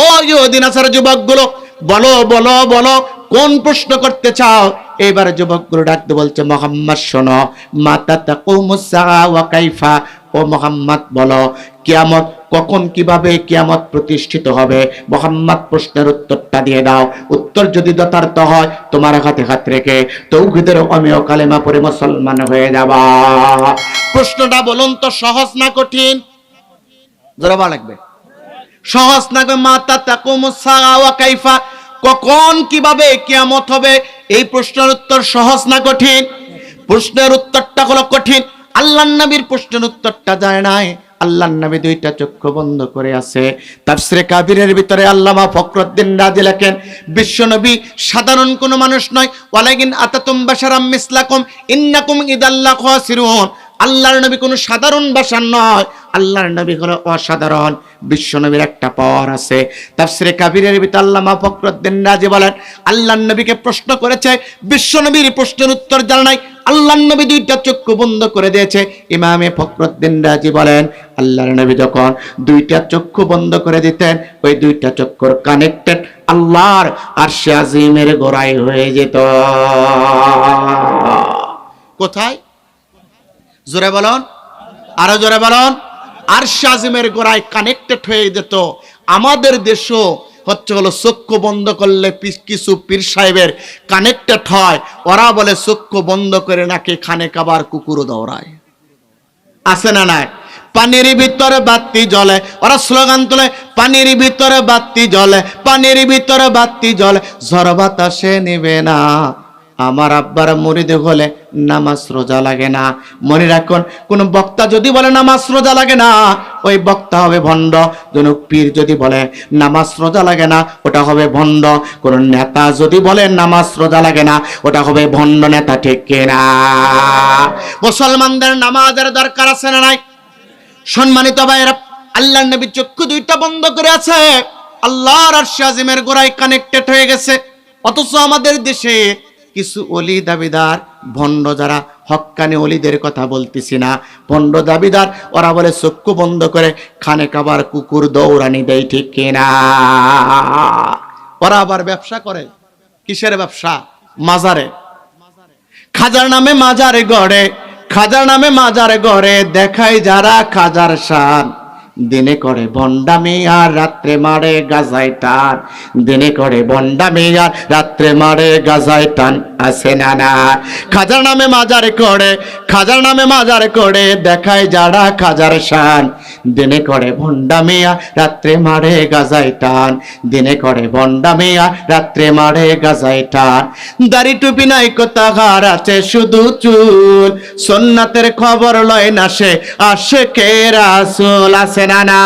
ও ইহুদি নাসারা যুবকগুলো বলো বলো বলো, কোন প্রশ্ন করতে চাও? এবার যুবকগুলো ডাকতে বলছে মুহাম্মদ শোনো, মাতা তাকুমুস সাআ ওয়া কাইফা, ও মুহাম্মদ বলো কিয়ামত কখন, কিভাবে কিয়ামত প্রতিষ্ঠিত হবে? মুহাম্মদ প্রশ্নের উত্তরটা দিয়ে দাও। উত্তর যদি যথার্থ হয়, তোমার হাতে হাত রেখে তৌহিদের অমেয় কালেমা পড়ে মুসলমান হয়ে যাবা। প্রশ্নটা বলুন তো সহজ না কঠিন? জোরে বলা লাগবে। সহজ না? মাতা তাকুমুস সাআ ওয়া কাইফা, কখন কিভাবে কিয়ামত হবে, এই প্রশ্নের উত্তর সহজ না কঠিন? প্রশ্নের উত্তরটা হলো কঠিন। আল্লাহর নবীর প্রশ্নের উত্তরটা যায় নাই। আল্লাহর নবী দুইটা চক্ষু বন্ধ করে আছে। তাফসীরে কাবিরের ভিতরে আল্লামা ফখরুদ্দীন রাজি লেখেন, বিশ্ব নবী সাধারণ কোনো মানুষ নয়, ওয়ালাকিন আতাতুম বাশারাম মিসলাকুম ইন্নাকুম ইদাল্লা খাসিরুন। আল্লাহর নবী কোনো সাধারণ বাশার নয়, আল্লাহর নবী হলো অসাধারণ। বিশ্ব নবীর একটা পাওয়ার আছে। তাফসীরে কাবিরের ভিতরে আল্লামা ফখরুদ্দীন রাজি বলেন, আল্লাহর নবীকে প্রশ্ন করেছে, বিশ্ব নবীর প্রশ্নের উত্তর জানা নাই, আল্লাহর নবী দুইটা চক্ষু বন্ধ করে দিয়েছে। ইমামে ফখরুদ্দীন রাজি বলেন, আল্লাহর নবী যখন দুইটা চক্ষু বন্ধ করে দিতেন, ওই দুইটা চক্ষুর কানেক্টেড আল্লাহর আরশে আজিমের গোড়ায় হয়ে যেত। কোথায়? জোরে বলুন, আরো জোরে বলুন। আরশে আজিমের গোড়ায় কানেক্টেড হয়ে যেত। আমাদের দেশও হচ্ছে হলো চক্ষু বন্ধ করলে কিছু পীর সাহেবের কানেক্টেড হয়, ওরা বলে চক্ষু বন্ধ করে নাকি খানে কাবার কুকুরও দৌড়ায়। আছে না নাই? পানির ভিতরে বাতি জ্বলে, ওরা স্লোগান তোলে, পানির ভিতরে বাতি জ্বলে, পানির ভিতরে বাতি জ্বলে, ঝড় বাতাসে নিবে না। আমার আব্বার মুরিদ হলে নামাজ রোজা লাগে না। মনে রাখুন, কোন বক্তা যদি বলে নামাজ রোজা লাগে না, ওই বক্তা হবে ভণ্ড। কোন পীর যদি বলে নামাজ রোজা লাগে না, ওটা হবে ভণ্ড। কোন নেতা যদি বলে নামাজ রোজা লাগে না, ওটা হবে ভণ্ড নেতা। ঠিক কিনা? মুসলমানদের নামাজের দরকার আছে না নাই? সম্মানিত ভাইরা, আল্লাহর নবী চক্ষু দুইটা বন্ধ করে আছে, আল্লাহর আরশে আজিমের গোড়ায় কানেক্টেড হয়ে গেছে। অথচ আমাদের দেশে কিছু ওলি দাবিদার, ভণ্ড যারা, হক্কানি ওলিদের কথা বলতেছি না, ভণ্ড দাবিদার, ওরা বলে চক্ষু বন্ধ করে খানে কাবার কুকুর দৌড়ানি দেয়। ঠিক কিনা? ওরা আবার ব্যবসা করে। কিসের ব্যবসা? মাজারে। খাজার নামে মাজারে গড়ে, খাজার নামে মাজারে গড়ে, দেখায় যারা খাজার শান, দিনে করে ভণ্ডামি আর রাত্রে মারে গাজায় টান। দিনে করে ভণ্ডামি আর রাত্রে মারে গাজায় টান। আছে না না? খাজার নামে মাজার করে, খাজার নামে মাজার করে, দেখায় যারা খাজার শান, দিনে করে ভণ্ডামি আর রাত্রে মারে গাজায় টান। দিনে করে ভণ্ডামি আর রাত্রে মারে গাজায় টান। দাড়ি টুপি নাই কোথাকার আছে শুধু চুল, সুন্নাতের খবর লয় না সে আশিকে রাসূল। আছে না না?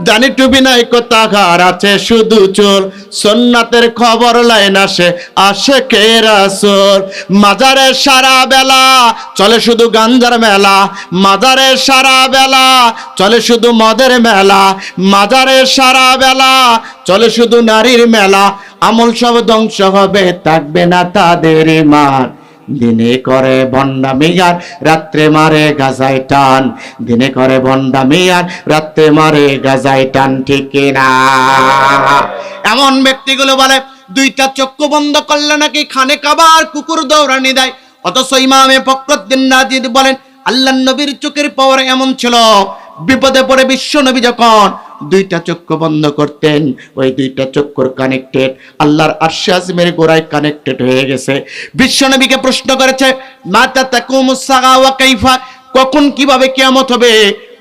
দাড়ি টুপি নাই কোথাকার আছে শুধু চুল, সুন্নাতের খবর লয় না সে আশিকে রাসূল। মাজারে সারা বেলা চলে শুধু গাঞ্জার মেলা, মাজারে সারা বেলা চলে শুধু মদের মেলা, মাজারে সারা বেলা চলে শুধু নারীর মেলা। আমল সব ধ্বংস হবে, থাকবে না তাদের মান। দিনে করে ভণ্ডামি আর রাত্রে মারে গাজায় টান। দিনে করে ভণ্ডামি আর রাত্রে মারে গাজায় টান। ঠিক কিনা? এমন ব্যক্তিগুলো বলে দুইটা চক্ষু বন্ধ করলে নাকি খানে কাবার কুকুর দৌড়ানি দেয়। অথচ ইমামে ফখরুদ্দীন রাজি বলেন, আল্লাহর নবীর চোখের পাওয়ার এমন ছিল, বিপদে পড়ে বিশ্ব নবী যখন দুইটা চক্ষু বন্ধ করতেন, ওই দুইটা চক্ষুর কানেক্টেড আল্লাহর আরশে আজিমের গোড়ায় কানেক্টেড হয়ে গেছে। বিশ্বনবীকে প্রশ্ন করেছে, মাতা তাকুমুস সাআ ওয়া কাইফা, কখন কিভাবে কিয়ামত হবে?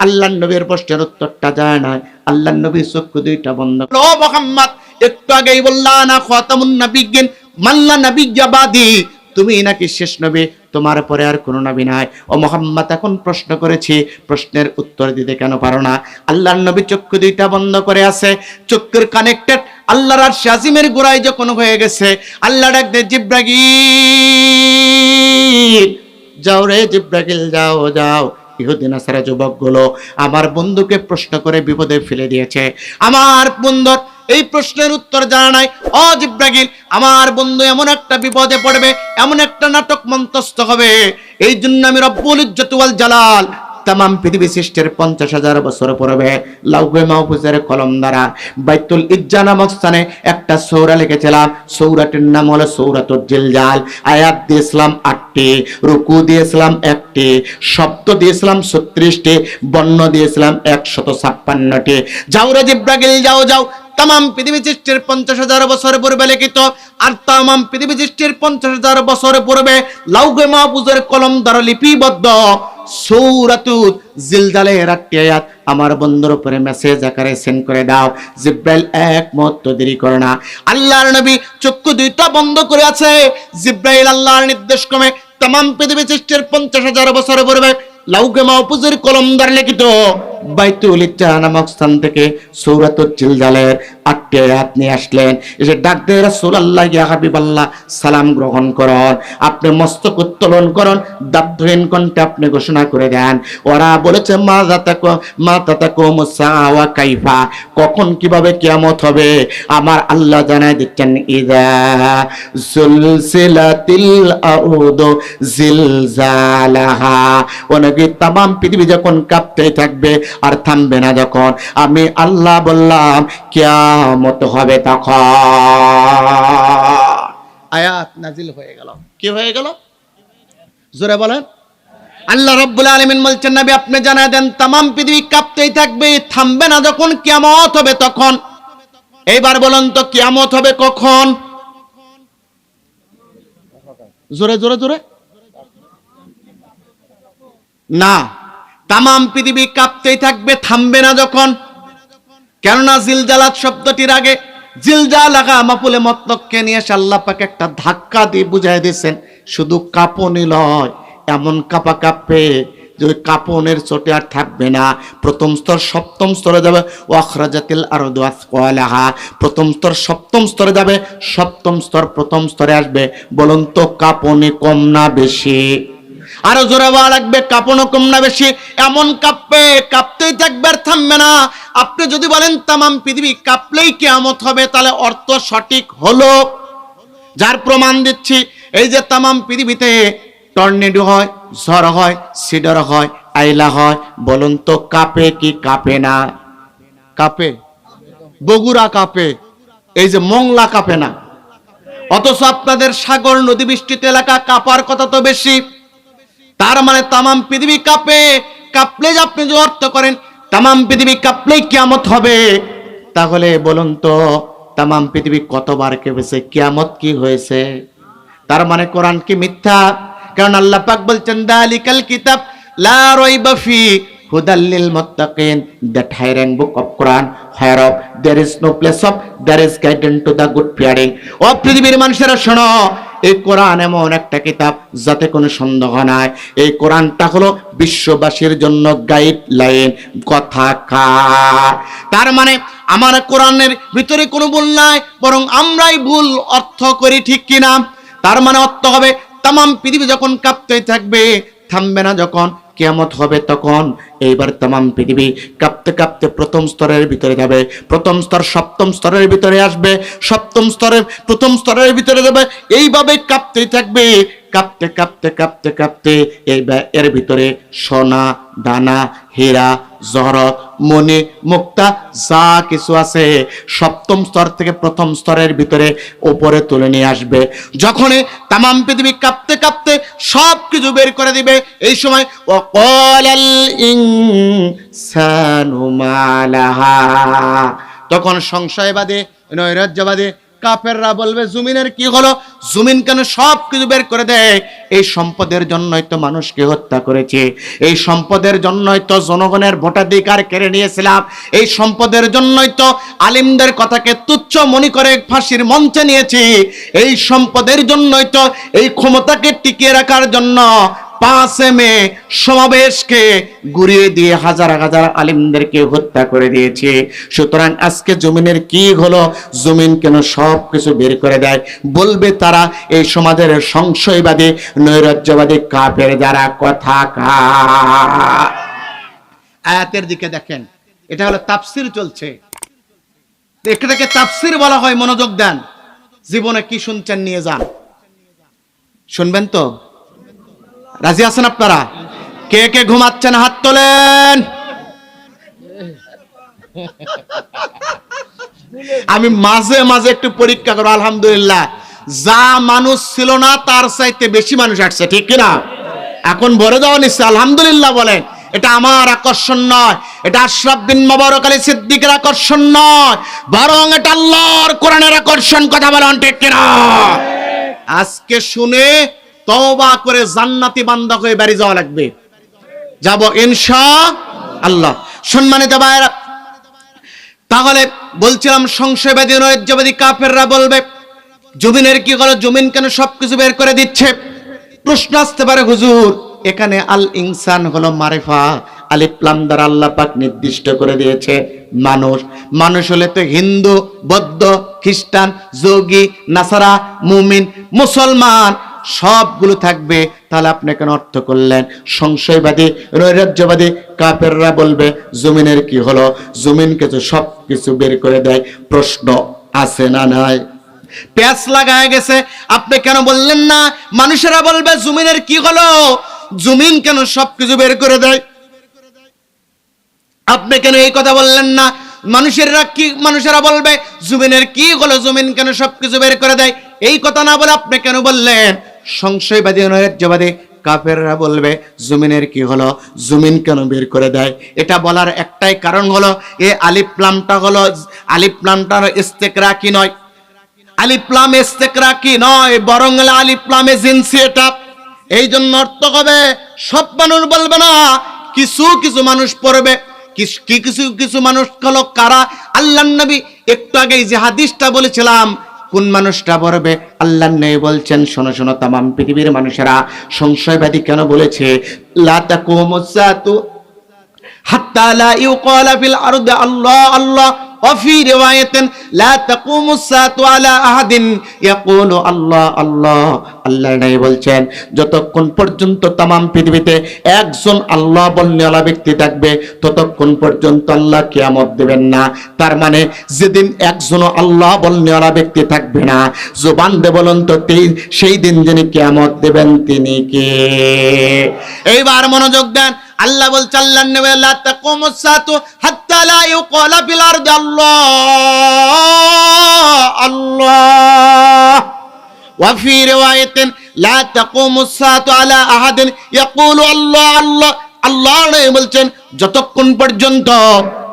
আল্লাহর নবীর প্রশ্নের উত্তরটা যায় না। আল্লাহর নবীর চক্ষু দুইটা বন্ধ। ও মুহাম্মদ, একটু আগেই বললা না খাতামুন নাবিয়্যিন মাল্লা নাবিয়্যা বাদি, তুমি নাকি শেষ নবী, তোমার পরে আর কোনো নবী নাই। ও মুহাম্মদ, এখন প্রশ্ন করেছি, প্রশ্নের উত্তর দিতে কেন পারো না? আল্লাহর নবী চক্ষু দুইটা বন্ধ করে আছে, চক্ষুর কানেক্টেড আল্লাহর আরশে আজিমের গোড়ায় যখন হয়ে গেছে, আল্লাহ ডাক দে, জিব্রাইল যাও রে জিব্রাইল, যাও যাও। ইহুদি নাসারা যুবকগুলো আমার বন্ধুকে প্রশ্ন করে বিপদে ফেলে দিয়েছে। আমার বন্ধুর এই প্রশ্নের উত্তর জানা নাই। ও জিব্রাইল, আমার বন্ধু এমন একটা বিপদে পড়বে, এমন একটা নাটক মন্তস্থ হবে, এই জন্য আমি রব্বুল ইজ্জত ওয়াল জালাল তামাম পৃথিবী সৃষ্টির 50,000 বছর পূর্বে লাউহে মাহফুজের কলম দ্বারা বাইতুল ইজ্জা নামক স্থানে একটা সূরা লিখেছিলাম। সূরাটির নাম হলো সূরাতুল জিলজাল। আয়াত দিয়েছিলাম 8টি, রুকু দিয়েছিলাম 1টি, শব্দ দিয়েছিলাম 36টি, বর্ণ দিয়েছিলাম 156টি। যাও রে জিব্রাইল, যাও যাও। তামাম পৃথিবী সৃষ্টির 50,000 বছর পূর্বে লিখিত, আর তামাম পৃথিবী সৃষ্টির 50,000 বছর পূর্বে লাউহে মাহফুজের কলম দ্বারা লিপিবদ্ধ সূরাতুল জিলজালের 8টি আয়াত আমার বন্ধুর উপরে মেসেজ আকারে সেন্ড করে দাও। জিব্রাইল এক মুহূর্ত দেরি করে না। আল্লাহর নবী চক্ষু দুইটা বন্ধ করে আছে। জিব্রাইল আল্লাহর নির্দেশ ক্রমে তামাম পৃথিবী সৃষ্টির 50,000 বছর পূর্বে লাউহে মাহফুজের কলম দ্বারা লিখিত বাইতুল ইজ্জা নামক স্থান থেকে সূরাতুল জিলজালের 8টি আয়াত নিয়ে আসলেন। এসে ডাক দিয়ে, রাসূলুল্লাহ ইয়া হাবিবাল্লাহ, সালাম গ্রহণ করুন, আপনি মস্তক উত্তোলন করুন, দাবহীন কণ্ঠে আপনি ঘোষণা করে দেন। ওরা বলেছে, মা তাকুমুস সাআ ওয়া কাইফা, কখন কিভাবে কিয়ামত হবে? আমার আল্লাহ জানায় দিচ্ছেন, ইযা সুলসিলাতিল আরদু জিলজালাহা, ওনাকে তামাম পৃথিবী যখন কাঁপতে থাকবে আর থামবে না যখন, আমি আল্লাহ বললাম কিয়ামত হবে তখন। আয়াত নাজিল হয়ে গেল। কি হয়ে গেল? জোরে বলেন। আল্লাহ রাব্বুল আলামিন বলছেন, নবী আপনি জানায় দেন, তামাম পৃথিবী কাঁপতেই থাকবে, থামবে না যখন, কিয়ামত হবে তখন। এইবার বলুন তো, কিয়ামত হবে কখন? জোরে জোরে জোরে না, তামাম পৃথিবী কাঁপতেই থাকবে, থামবে না যখন। কেননা জিলজালাত শব্দটির আগে জিলজালাহা মাফুলে মতলবকে নিয়ে এসে আল্লাহ পাক একটা ধাক্কা দিয়ে বুঝাই দিয়েছেন, শুধু কাঁপনি লয়, এমন কাঁপা কাঁপবে যে ওই কাঁপনের চোটে আর থাকবে না। প্রথম স্তর সপ্তম স্তরে যাবে, ওয়াখরাজাতিল আরদু আসফালাহা, প্রথম স্তর সপ্তম স্তরে যাবে, সপ্তম স্তর প্রথম স্তরে আসবে। বলুন তো, কাঁপনি কম না বেশি? আরো জোরে বলা লাগবে, কাঁপনো কম না বেশি? এমন কাঁপবে, কাঁপতেই থাকবে আর থামবে না। আপনি যদি বলেন তামাম পৃথিবী কাঁপলেই কিয়ামত হবে, তাহলে অর্থ সঠিক হলো। যার প্রমাণ দিচ্ছি, এই যে তামাম পৃথিবীতে টর্নেডো হয়, ঝড় হয়, সিডর হয়, আইলা হয়, বলুন তো কাঁপে কি কাঁপে না? কাঁপে। বগুড়া কাঁপে, এই যে মংলা কাঁপে না। অথচ আপনাদের সাগর নদী বৃষ্টিত এলাকা কাঁপার কথা তো বেশি। তার মানে তামাম পৃথিবী কাঁপে। কাঁপলে আপনি যে অর্থ করেন তামাম পৃথিবী কাঁপলেই কিয়ামত হবে, তাহলে বলুন তো তামাম পৃথিবী কতবার কেঁপেছে, কিয়ামত কি হয়েছে? তার মানে কোরআন কি মিথ্যা? কারণ আল্লাহ পাক বলছেন, দালিকাল কিতাব লা রাইবা ফি হুদাল লিল মুত্তাকিন, that hiring book of Quran, whereof there is no place of, there is guidance to the good fearing। ও পৃথিবীর মানুষেরা শোনো, এই কোরআন এমন একটা কিতাব যাতে কোনো সন্দেহ নাই। এই কোরআনটা হলো বিশ্ববাসীর জন্য গাইডলাইন, কথা কার। তার মানে আমার কোরআনের ভিতরে কোনো ভুল নাই, বরং আমরাই ভুল অর্থ করি, ঠিক কিনা? তার মানে অর্থ হবে তামাম পৃথিবী যখন কাঁপতে থাকবে, থামবে না যখন, কিয়ামত হবে তখন। এইবার তামাম পৃথিবী কাঁপতে কাঁপতে প্রথম স্তরের ভিতরে যাবে, প্রথম স্তর সপ্তম স্তরের ভিতরে আসবে, সপ্তম স্তরের প্রথম স্তরের ভিতরে যাবে, এইভাবে কাঁপতেই থাকবে। কাঁপতে কাঁপতে কাঁপতে কাঁপতে এর ভিতরে সোনা, দানা, হীরা, জহরত, মণি, মুক্তা যা কিছু আছে সপ্তম স্তর থেকে প্রথম স্তরের ভিতরে উপরে তুলে নিয়ে আসবে। যখনই তামাম পৃথিবী কাঁপতে কাঁপতে সব কিছু বের করে দিবে, এই সময় ওয়াকালাল ইনসানু মা লাহা। তখন সংশয়বাদী, নৈরাজ্যবাদী কাফেররা বলবে জমিনের কি হলো, জমিন কেন সব কিছু বের করে দেয়? এই সম্পদের জন্যই তো মানুষকে হত্যা করেছে, এই সম্পদের জন্যই তো জনগণের ভোটাধিকার কেড়ে নিয়েছিলাম, এই সম্পদের জন্যই তো আলিমদের কথাকে তুচ্ছ মনে করে ফাঁসির মঞ্চে নিয়েছি, এই সম্পদের জন্যই তো এই ক্ষমতাকে টিকিয়ে রাখার জন্য 5 মে সমাবেশকে ঘুরিয়ে দিয়ে হাজার হাজার আলিমদেরকে হত্যা করে দিয়েছে। সুতরাং আজকে জমিনের কি হলো, জমিন কেন সব কিছু বের করে দেয়? বলবে তারা এই সমাজের সংশয়বাদী, নৈরাজ্যবাদী কাফের যারা কথা আয়াতের দিকে দেখেন, এটা হলো তাফসির চলছে, এটাকে তাফসির বলা হয়। মনোযোগ দেন, জীবনে কি শুনছেন নিয়ে যান, শুনবেন তো? রাজি আছেন আপনারা? কে কে ঘুমাচ্ছেন হাত তোলেন। আমি মাঝে মাঝে একটু পরীক্ষা করব। আলহামদুলিল্লাহ, যা মানুষ ছিল না তার চাইতে বেশি মানুষ আসছে, ঠিক কিনা? এখন ভরে দেওয়া নিচ্ছে, আলহামদুলিল্লাহ বলেন। এটা আমার আকর্ষণ নয়, এটা আশরাফ বিন মুবারক আলী সিদ্দিকের আকর্ষণ নয়, বরং এটা আল্লাহর কোরআনের আকর্ষণ। কথা বলেন ঠিক কিনা? আজকে শুনে তওবা করে জান্নাতি বান্দা হয়ে বাড়ি যাওয়া লাগবে। যাব ইনশাআল্লাহ। সম্মানিত ভাইরা, তাহলে বলছিলাম সংশয়বাদী, নৈরাজ্যবাদী কাফেররা বলবে জমিনের কি হলো, জমিন কেন সবকিছু বের করে দিচ্ছে? প্রশ্ন আসতে পারে, হুজুর এখানে আল ইনসান হলো মারিফা, আলিফ লাম দ্বারা আল্লাহ পাক নির্দিষ্ট করে দিয়েছে মানুষ। মানুষ হলে তো হিন্দু, বৌদ্ধ, খ্রিস্টান, যোগী, নাসারা, মুমিন, মুসলমান সবগুলো থাকবে। তাহলে আপনি কেন অর্থ করলেন? সংশয়বাদী, নৈরাজ্যবাদী কাফেররা বলবে জমিনের কি হলো, জমিনকে তো সব কিছু বের করে দেয়। প্রশ্ন আছে না নাই? প্যাচ লাগায় গেছে। আপনি কেন বললেন না? মানুষেরা বলবে জমিনের কি হলো, জমিন কেন সবকিছু বের করে দেয়? আপনি কেন এই কথা বললেন না? মানুষেরা বলবে জমিনের কি হলো, জমিন কেন সবকিছু বের করে দেয়? এই কথা না বলে আপনি কেন বললেন? সংশয়বাদী, নৈরাজ্যবাদী কাফেররা বলবে জমিনের কি হলো, জমিন কেন বের করে দেয়? এটা বলার একটাই কারণ হলো, এই আলিফ লামটা হলো, আলিফ লামটার ইস্তেকরাকি নয়, আলিফ লাম ইস্তেকরাকি নয়, বরং আলিফ লামে জিনসি। এটা এই জন্য অর্থ হবে সব মানুষ বলবে না, কিছু কিছু মানুষ পড়বে। কিছু মানুষ হলো কারা? আল্লাহর নবী একটু আগে যে হাদিসটা বলেছিলাম, কোন মানুষটা পড়বে? আল্লাহর নবী বলছেন, শোনো শোনো তামাম পৃথিবীর মানুষেরা। সংশয়বাদী কেন বলেছে লা তাকুমুস সাতু হাত্তা লা ইউকালা ফিল আরদি আল্লাহ আল্লাহ, وفي رواية لا تقوم الساعة على أحد يقول الله الله। আল্লাহ নাই বলছেন যতক্ষণ পর্যন্ত তামাম পৃথিবীতে একজন আল্লাহ বলনেওয়ালা ব্যক্তি থাকবে ততক্ষণ পর্যন্ত আল্লাহ কিয়ামত দেবেন না। তার মানে যেদিন একজনও আল্লাহ বলনেওয়ালা ব্যক্তি থাকবে না, জবান দিয়ে বলুন তো সেই দিন যিনি কিয়ামত দেবেন তিনি কে? এইবার মনোযোগ দেন। আল্লাহ বলছে, আল্লাহর নবী, লা তাকুমুস সাতু হাত্তা লা ইউকালা ফিল আরদি আল্লাহ আল্লাহ, ওয়া ফি রিওয়ায়াতিন লা তাকুমুস সাতু আলা আহাদিন ইয়াকুলু আল্লাহ আল্লাহ। আল্লাহ বলছেন যতক্ষণ পর্যন্ত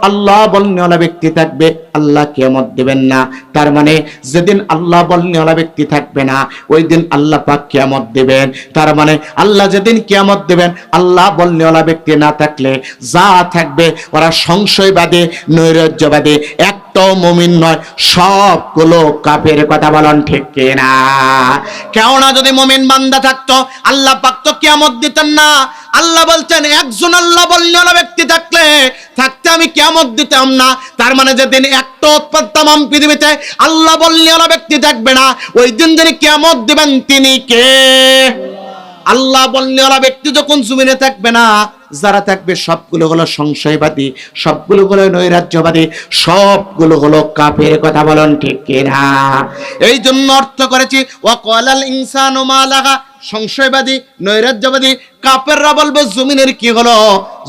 আল্লাহ বলনেওয়ালা ব্যক্তি থাকবে আল্লাহ কিয়ামত দেবেন না। তার মানে যেদিন আল্লাহ বলনেওয়ালা ব্যক্তি থাকবে না ওই দিন আল্লাহ পাক কিয়ামত দেবেন। তার মানে আল্লাহ যেদিন কিয়ামত দেবেন, আল্লাহ বলনেওয়ালা ব্যক্তি না থাকলে যা থাকবে ওরা সংশয়বাদী, নৈরাজ্যবাদী, একটাও মুমিন নয়, সবগুলো কাফের। কথা বলেন ঠিক কিনা? কেননা যদি মুমিন বান্দা থাকতো আল্লাহ পাক তো কিয়ামত দিতেন না। আল্লাহ বলছেন একজন আল্লাহ বলনেওয়ালা ব্যক্তি থাকতে আমি কিয়ামত দিতাম না। তার মানে যেদিন একটা তামাম পৃথিবীতে আল্লাহ বলনেওয়ালা ব্যক্তি থাকবে না ওই দিন যিনি কিয়ামত দিবেন তিনি কে? আল্লাহ বলনেওয়ালা ব্যক্তি যখন জমিনে থাকবে না, যারা থাকবে সবগুলো হলো সংশয়বাদী, সবগুলো হলো নৈরাজ্যবাদী, সবগুলো হলো কাফের। কথা বলেন ঠিক কিনা? এই জন্য অর্থ করেছি ওয়া ক্বালাল ইনসানু মা লাহা। সংশয়বাদী, নৈরাজ্যবাদী কাফেররা বলবে জমিনের কি হলো,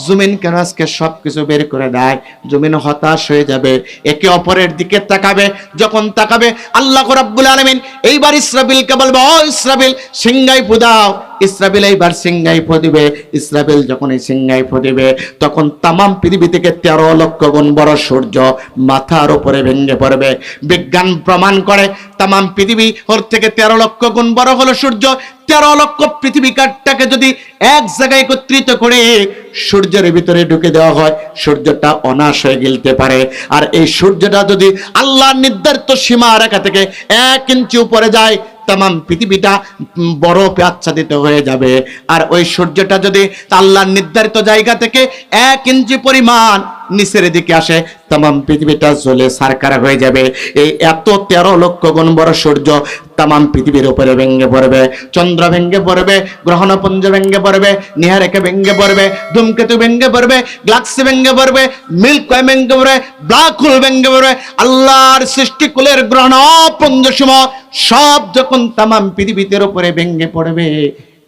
জমিন কেন আজকে সবকিছু বের করে দেয়। জমিন হতাশ হয়ে যাবে, একে অপরের দিকে তাকাবে। যখন তাকাবে আল্লাহ রাব্বুল আলামিন এইবার ইসরাফিলকে বলবে, ও ইসরাফিল সিংহাই ফুদাও। ইসরাফিল এইবার সিংহাই ফুদিবে। ইসরাফিল যখন এই সিংহাই ফুদিবে তখন তামাম পৃথিবী থেকে 13 লক্ষ গুণ বড় সূর্য মাথার উপরে ভেঙে পড়বে। বিজ্ঞান প্রমাণ করে তামাম পৃথিবী ওর থেকে 13 লক্ষ গুণ বড় হলো সূর্য। 13 লক্ষ পৃথিবীটাকে যদি এক জায়গায় একত্রিত করে সূর্যের ভিতরে ঢুকে দেওয়া হয়, সূর্যটা অনায়াসে গিলতে পারে। আর এই সূর্যটা যদি আল্লাহর নির্ধারিত সীমা রেখা থেকে 1 ইঞ্চি উপরে যায়, তামাম পৃথিবীটা বরফে আচ্ছাদিত হয়ে যাবে। আর ওই সূর্যটা যদি আল্লাহর নির্ধারিত জায়গা থেকে 1 ইঞ্চি পরিমাণ নিচের দিকে আসে, তামাম পৃথিবীটা জ্বলে ছারখার হয়ে যাবে। এই এত 13 লক্ষ গুণ বড় সূর্য তামাম পৃথিবীর উপরে ভেঙে পড়বে। চন্দ্র ভেঙে পড়বে, গ্রহণপুঞ্জ ভেঙে পড়বে, নীহারেখা ভেঙে পড়বে, ধূমকেতু ভেঙে পড়বে, গ্যালাক্সি ভেঙে পড়বে, মিল্কি ওয়ে ভেঙে পড়বে, ব্ল্যাক হোল ভেঙে পড়বে। আল্লাহর সৃষ্টিকুলের গ্রহণপুঞ্জসমূহ সব যখন তামাম পৃথিবীর উপরে ভেঙে পড়বে,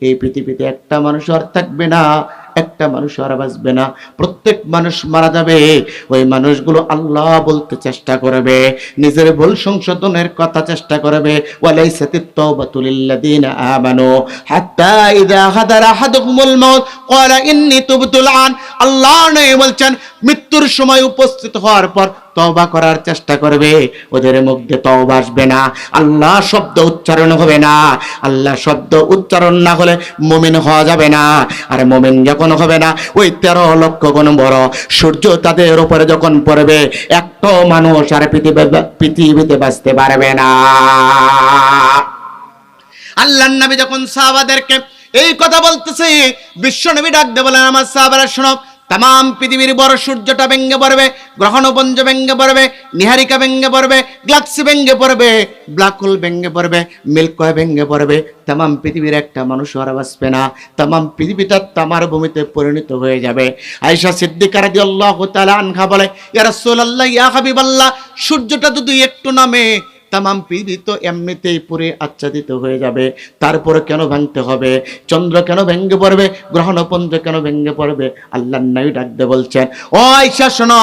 এই পৃথিবীতে একটা মানুষ আর থাকবে না, একটা মানুষ আর বাঁচবে না। প্রত্যেক মানুষ মারা যাবে। ওই মানুষগুলো আল্লাহ বলতে চেষ্টা করবে, নিজের ভুল সংশোধনের কথা চেষ্টা করবে। ওয়ালাইসাতিত তাওবাতু লিল্লাযিনা আমানু হাত্তা ইযা হাদারা আহাদুহুমুল মাউত ক্বালা ইন্নী তুবতুল আন। আল্লাহ নবী বলছেন, মৃত্যুর সময় উপস্থিত হওয়ার পর তওবা করার চেষ্টা করবে, ওদের মুখ দিয়ে তওবা আসবে না, আল্লাহ শব্দ উচ্চারণ হবে না। আল্লাহ শব্দ উচ্চারণ না হলে মুমিন হওয়া যাবে না। আর মুমিন যখন হবে না, ওই 13 লক্ষ গুণ বড় সূর্য তাদের উপরে যখন পড়বে, একটা মানুষ আর পৃথিবীতে বাঁচতে পারবে না। আল্লাহর নবী যখন সাহাবাদেরকে এই কথা বলতেছে, বিশ্ব নবী ডাক দিয়ে বলেন, আমার সাহাবারা শোনো, তামাম পৃথিবীর বড় সূর্যটা ভেঙে পড়বে, গ্রহণপুঞ্জ ভেঙে পড়বে, নীহারিকা ভেঙে পড়বে, গ্যালাক্সি ভেঙে পড়বে, ব্ল্যাক হোল ভেঙে পড়বে, মিল্কি ওয়ে ভেঙে পড়বে। তামাম পৃথিবীর একটা মানুষ আর বাঁচবে না। তামাম পৃথিবীটা তামার ভূমিতে পরিণত হয়ে যাবে। আয়েশা সিদ্দিকা রাদিয়াল্লাহু তাআলা আনহা বলে, ইয়া রাসূলুল্লাহ, ইয়া হাবিবাল্লাহ, সূর্যটা যদি একটু নামে তামাম পৃথিবী তো এমনিতেই পুরে আচ্ছাদিত হয়ে যাবে, তারপরে কেন ভাঙতে হবে? চন্দ্র কেন ভেঙে পড়বে? গ্রহণপুঞ্জ কেন ভেঙে পড়বে? আল্লাহর নবী ডাক দিয়ে বলছেন, ও আয়েশা শোনো,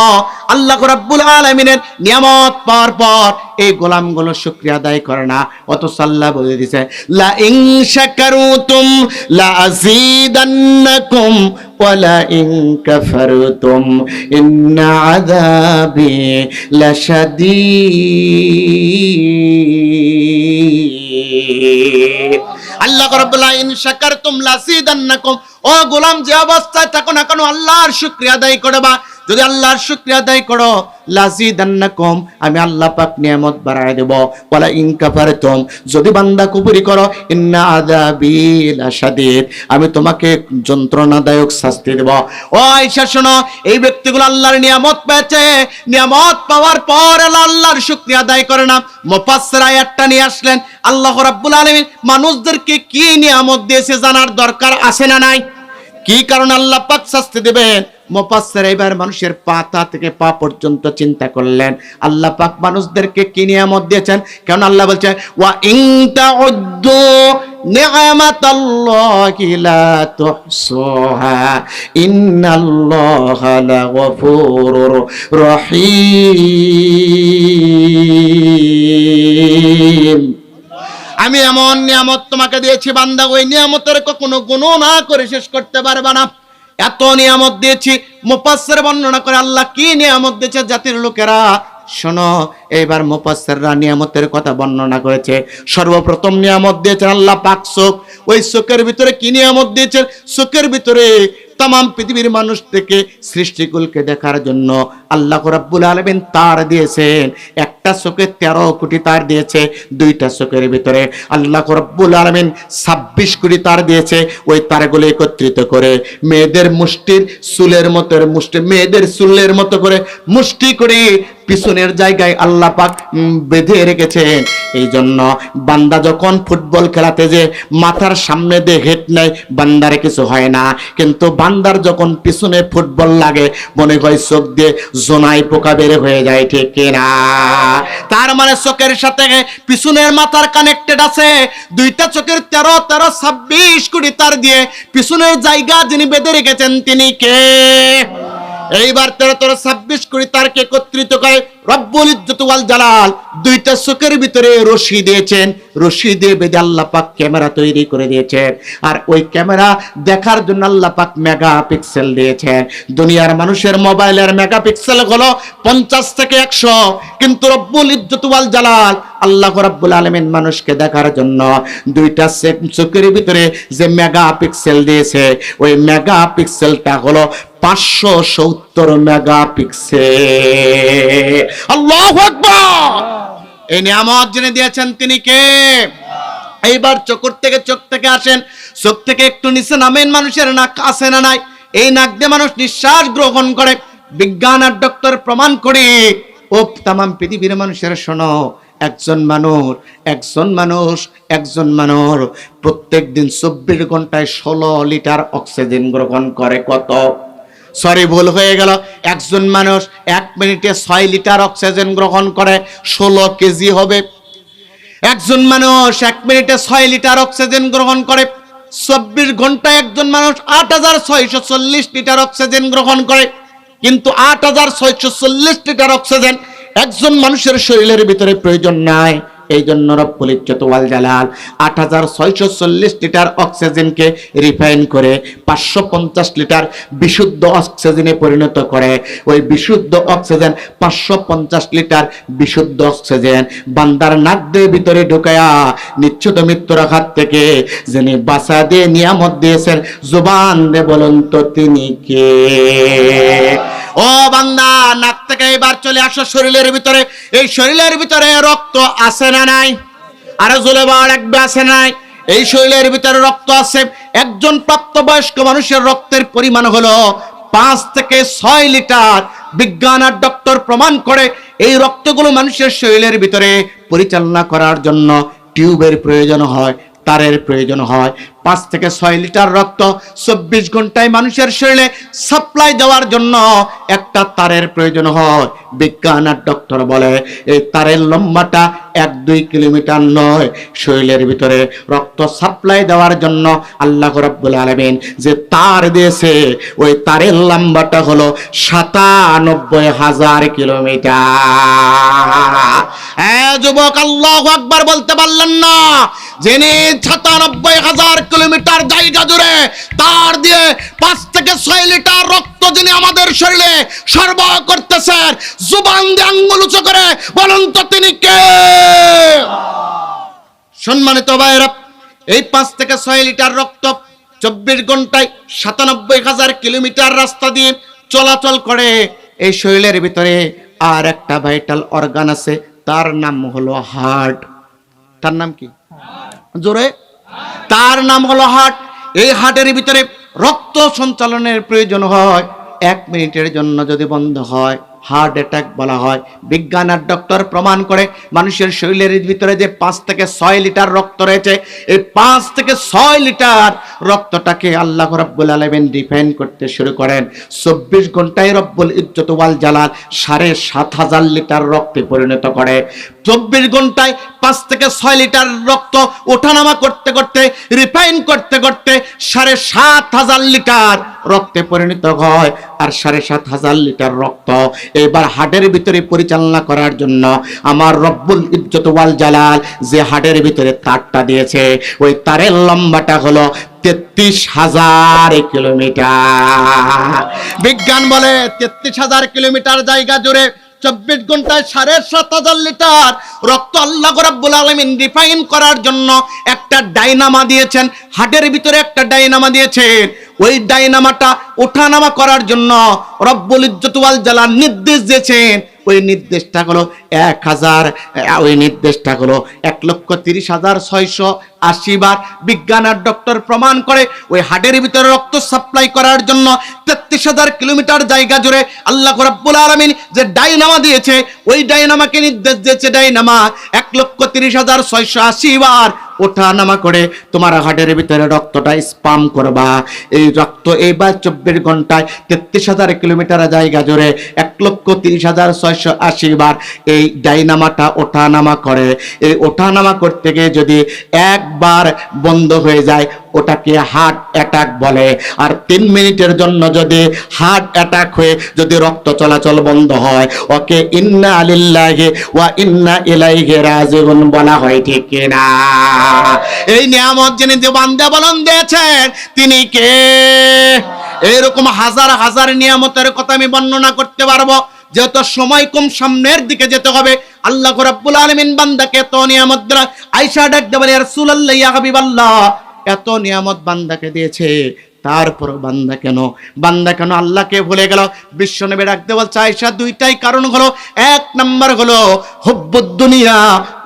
আল্লাহ রাব্বুল আলামিনের নিয়ামত পাওয়ার পর এই গোলামগুলো শুকরিয়া আদায় করে না। অথচ আল্লাহ বলে দিয়েছে, লা ইন শাকারতুম লা আযীদান্নাকুম ওয়া লা ইন কাফারতুম ইন্না আযাবি লাশাদীদ। আল্লাহ রাব্বুল আলামিন শাকারতুম লাযীদান্নাকুম, ও গোলাম যে অবস্থায় থাকো না কেন আল্লাহর শুকরিয়া আদায় করবা। যদি আল্লাহর শুকরিয়া আদায় করো, লাযীদান্নাকুম, আমি আল্লাহ পাক নিয়ামত বাড়ায় দেব। ওয়ালা ইন কাফারতুম, যদি বান্দা কুফরি করো, ইন্না আযাবি লাশাদীদ, আমি তোমাকে যন্ত্রণাদায়ক শাস্তি দেব। ও আয়েশা শোনো, এই ব্যক্তিগুলো আল্লাহর নিয়ামত পেয়েছে, নিয়ামত পাওয়ার পর আল্লাহর শুকরিয়া আদায় করে না। মুফাসসির আয়াতটা নিয়ে আসলেন, আল্লাহ রাব্বুল আলামিন মানুষদেরকে কি নিয়ামত দিয়েছে জানার দরকার আছে না নাই? কি কারণে আল্লাহ পাক শাস্তি দেবেন? মুফাসসির এবার মানুষের পাতা থেকে পা পর্যন্ত চিন্তা করলেন, আল্লাহ পাক মানুষদেরকে কি নিয়ামত দিয়েছেন। কারণ আল্লাহ বলছে, ওয়া ইন তাউদ্দু নি'মাতাল্লাহি লা তুহসুহা ইন্নাল্লাহা লাগফুরুর রহিম। আমি এমন নিয়ামত তোমাকে দিয়েছি বান্দা, ওই নিয়ামতের কখনো গণনা করে শেষ করতে পারবে না। এত নিয়ামত দিয়েছি। মুফাসসির বর্ণনা করে আল্লাহ কি নিয়ামত দিয়েছে জাতির লোকেরা। শোনো, এবার মুফাসসিররা নিয়ামতের কথা বর্ণনা করেছে। সর্বপ্রথম নিয়ামত দিয়েছেন আল্লাহ পাক চোখ। ওই চোখের ভিতরে কি নিয়ামত দিয়েছেন? চোখের ভিতরে তামাম পৃথিবীর মানুষ থেকে সৃষ্টিকুলকে দেখার জন্য আল্লাহ রাব্বুল আলামিন তার দিয়েছেন। একটা চোখে 13 কোটি তার দিয়েছে। দুইটা চোখের ভিতরে আল্লাহ রাব্বুল আলামিন 26 কোটি তার দিয়েছে। ওই তারগুলো একত্রিত করে মেয়েদের মুষ্টির চুলের মতো, মেয়েদের চুলের মতো করে মুষ্টি করে পিছনের জায়গায় আল্লাহ পাক বেঁধে রেখেছেন। এই জন্য বান্দা যখন ফুটবল খেলাতে যে মাথার সামনে দিয়ে হেড নেয়, বান্দারে কিছু হয় না। কিন্তু বান্দার যখন পিছনে ফুটবল লাগে, মনে হয় চোখ দিয়ে জোনাই পোকা বের হয়ে যায়, ঠিক কিনা? তার মানে চোখের সাথে পিছনের মাথার কানেক্টেড আছে, দুইটা চোখের 13 কোটি তার দিয়ে পিছনের জায়গা যিনি বেঁধে রেখেছেন তিনি কে? এইবার 13 কোটি তারকে একত্রিত করে রব্বুল ইজ্জত ওয়াল জালাল দুইটা চোখের ভিতরে রশি দিয়েছেন, রশি দিয়ে বেঁধে আল্লাহ পাক ক্যামেরা তৈরি করে দিয়েছেন। আর ওই ক্যামেরা দেখার জন্য আল্লাহ পাক মেগাপিক্সেল দিয়েছেন। দুনিয়ার মানুষের মোবাইলের মেগাপিক্সেল হলো 50 থেকে 100, কিন্তু রব্বুল ইজ্জত ওয়াল জালাল আল্লাহ রাব্বুল আলামিন মানুষকে দেখার জন্য দুইটা চোখের ভিতরে যে মেগাপিক্সেল দিয়েছে, ওই মেগাপিক্সেলটা হলো 570 মেগাপিক্সেল। আল্লাহু আকবার! এই নিয়ামত যিনি দিয়েছেন তিনি কে? এইবার চোখ থেকে আসেন, চোখ থেকে একটু নিচে নামেন, মানুষের নাক আছে না নাই? এই নাক দিয়ে মানুষ নিঃশ্বাস গ্রহণ করে। বিজ্ঞান আর ডক্টর প্রমাণ করে, ও তাম পৃথিবীর মানুষের শোনো, একজন মানুষ প্রত্যেক দিন 24 ঘন্টায় 16 লিটার অক্সিজেন গ্রহণ করে। কত? সরি, ভুল হয়ে গেল। একজন মানুষ 1 মিনিটে 6 লিটার অক্সিজেন গ্রহণ করে, 16 কেজি হবে। একজন মানুষ 1 মিনিটে 6 লিটার অক্সিজেন গ্রহণ করে, 24 ঘন্টায় একজন মানুষ 8640 লিটার অক্সিজেন গ্রহণ করে। কিন্তু 8640 লিটার অক্সিজেন একজন মানুষের শরীরের ভিতরে প্রয়োজন নাই। এই জন্য রব্বুল ইজ্জত ওয়াল জালাল 8640 লিটার অক্সিজেনকে রিফাইন করে 550 লিটার বিশুদ্ধ অক্সিজেনে পরিণত করে। ওই বিশুদ্ধ অক্সিজেন 550 লিটার বিশুদ্ধ অক্সিজেন বান্দার নাক দিয়ে ভিতরে ঢুকায়া নিশ্চিত মৃত্যুর হাত থেকে যিনি বাঁচা দিয়ে নিয়ামত দিয়েছেন, জুবান দিয়ে বলুন তো তিনি কে? ও বান্দা, নাক থেকে এবার চলে আসো শরীরের ভিতরে। এই শরীরের ভিতরে রক্ত আছে না নাই? আরো জোরে বল, একবার আছে নাই? এই শরীরের ভিতরে রক্ত আছে। একজন প্রাপ্তবয়স্ক মানুষের রক্তের পরিমাণ হলো 5 থেকে 6 লিটার। বিজ্ঞান আর ডক্টর প্রমাণ করে এই রক্তগুলো মানুষের শরীরের ভিতরে পরিচালনা করার জন্য টিউবের প্রয়োজন হয়, তারের প্রয়োজন হয়। 5 থেকে 6 লিটার রক্ত 24 ঘন্টায় মানুষের শরীরে সাপ্লাই দেওয়ার জন্য একটা তারের প্রয়োজন হয়। বিজ্ঞান আর ডক্টর বলে এই তারের লম্বাটা 1-2 কিলোমিটার নয়। শরীরের ভিতরে রক্ত সাপ্লাই দেওয়ার জন্য আল্লাহ রাব্বুল আলামিন যে তার দিয়েছে, ওই তারের লম্বাটা হলো 97,000 কিলোমিটার। যুবক, আল্লাহু আকবার বলতে পারলেন না? যিনি 97,000 কিলোমিটার জায়গা জুড়ে তার দিয়ে 5 থেকে 6 লিটার রক্ত যিনি আমাদের শরীরে সরবরাহ করতেছেন, জুবান দিয়ে আঙ্গুল উঁচু করে বলুন তো তিনি কে? সম্মানিত ভাইরা, এই 5 থেকে 6 লিটার রক্ত 24 ঘন্টায় 97,000 কিলোমিটার রাস্তা দিয়ে চলাচল করে। এই শরীরের ভিতরে আর একটা ভাইটাল অর্গান আছে, তার নাম হলো হার্ট। তার নাম কি? জোরে, তার নাম হলো হার্ট। এই হার্টের ভিতরে রক্ত সঞ্চালনের প্রয়োজন হয়। 1 মিনিটের জন্য যদি বন্ধ হয় হার্ট অ্যাটাক বলা হয়। বিজ্ঞান আর ডক্টর প্রমাণ করে মানুষের শরীরের ভিতরে যে 5 থেকে 6 লিটার রক্ত রয়েছে, এই 5 থেকে 6 লিটার রক্তটাকে আল্লাহ রাব্বুল আলামিন ডিফাইন করতে শুরু করেন। 24 ঘন্টায় রব্বুল ইজ্জত ওয়াল জালাল 7,500 লিটার রক্তে পরিণত করে। 24 ঘন্টায় 5 থেকে 6 লিটার রক্ত ওঠানামা করতে করতে, রিফাইন করতে করতে 7,500 লিটার রক্তে পরিণত হয়। আর 7,500 লিটার রক্ত এবার হার্টের ভিতরে পরিচালনা করার জন্য আমার রব্বুল ইজ্জত ওয়াল জালাল যে হার্টের ভিতরে তারটা দিয়েছে, ওই তারের লম্বাটা হলো 33,000 কিলোমিটার। বিজ্ঞান বলে 33,000 কিলোমিটার জায়গা জুড়ে 24 ঘন্টায় 7,500 লিটার রক্ত আল্লাহ রাব্বুল আলামিন রিফাইন করার জন্য একটা ডাইনামা দিয়েছেন। হার্টের ভিতরে একটা ডাইনামা দিয়েছেন। ওই ডাইনামাটা ওঠানামা করার জন্য রব্বুল ইজ্জত ওয়াল জালাল নির্দেশ দিয়েছেন। ওই নির্দেশটা হলো 1,30,680 বার। বিজ্ঞান আর ডক্টর প্রমাণ করে ওই হার্টের ভিতরে রক্ত সাপ্লাই করার জন্য 33,000 কিলোমিটার জায়গা জুড়ে আল্লাহ রাব্বুল আলামিন যে ডাইনামা দিয়েছে, ওই ডাইনামাকে নির্দেশ দিয়েছে ডাইনামা 1,30,680 বার ওঠা নামা করে তোমার হার্টের ভিতরে রক্তটা স্পাম করবা। এই রক্ত এইবার 24 ঘন্টায় 33,000 কিলোমিটার জায়গা জুড়ে 1,30,680 বার এই ডাইনামাটা ওঠা নামা করে। এই ওঠা নামা করতে গিয়ে যদি একবার বন্ধ হয়ে যায় ওটাকে হার্ট অ্যাটাক বলে। আর 3 মিনিটের জন্য যদি হার্ট অ্যাটাক হয়ে যদি রক্ত চলাচল বন্ধ হয় ওকে ইন্না লিল্লাহি ওয়া ইন্না ইলাইহি রাজিউন বলা হয়, ঠিক কিনা? এই নিয়ামত যিনি বান্দা বলন দিয়েছেন তিনি কে? এরকম হাজার হাজার নিয়ামতের কথা আমি বর্ণনা করতে পারবো, যেহেতু সময় কম, সামনের দিকে যেতে হবে। আল্লাহ রাব্বুল আলামিন বান্দাকে এত নিয়ামত দিলেন। আয়েশা ডাকতে বলে, ইয়া রাসূলুল্লাহ, ইয়া হাবিবাল্লাহ, এত নিয়ামত বান্দাকে দিয়েছে, তারপর বান্দা কেন আল্লাহকে ভুলে গেল? বিশ্বনবী ডাকতে বলছে, আয়েশা, দুইটাই কারণ হলো। এক নাম্বার হলো হুব্বুদ দুনিয়া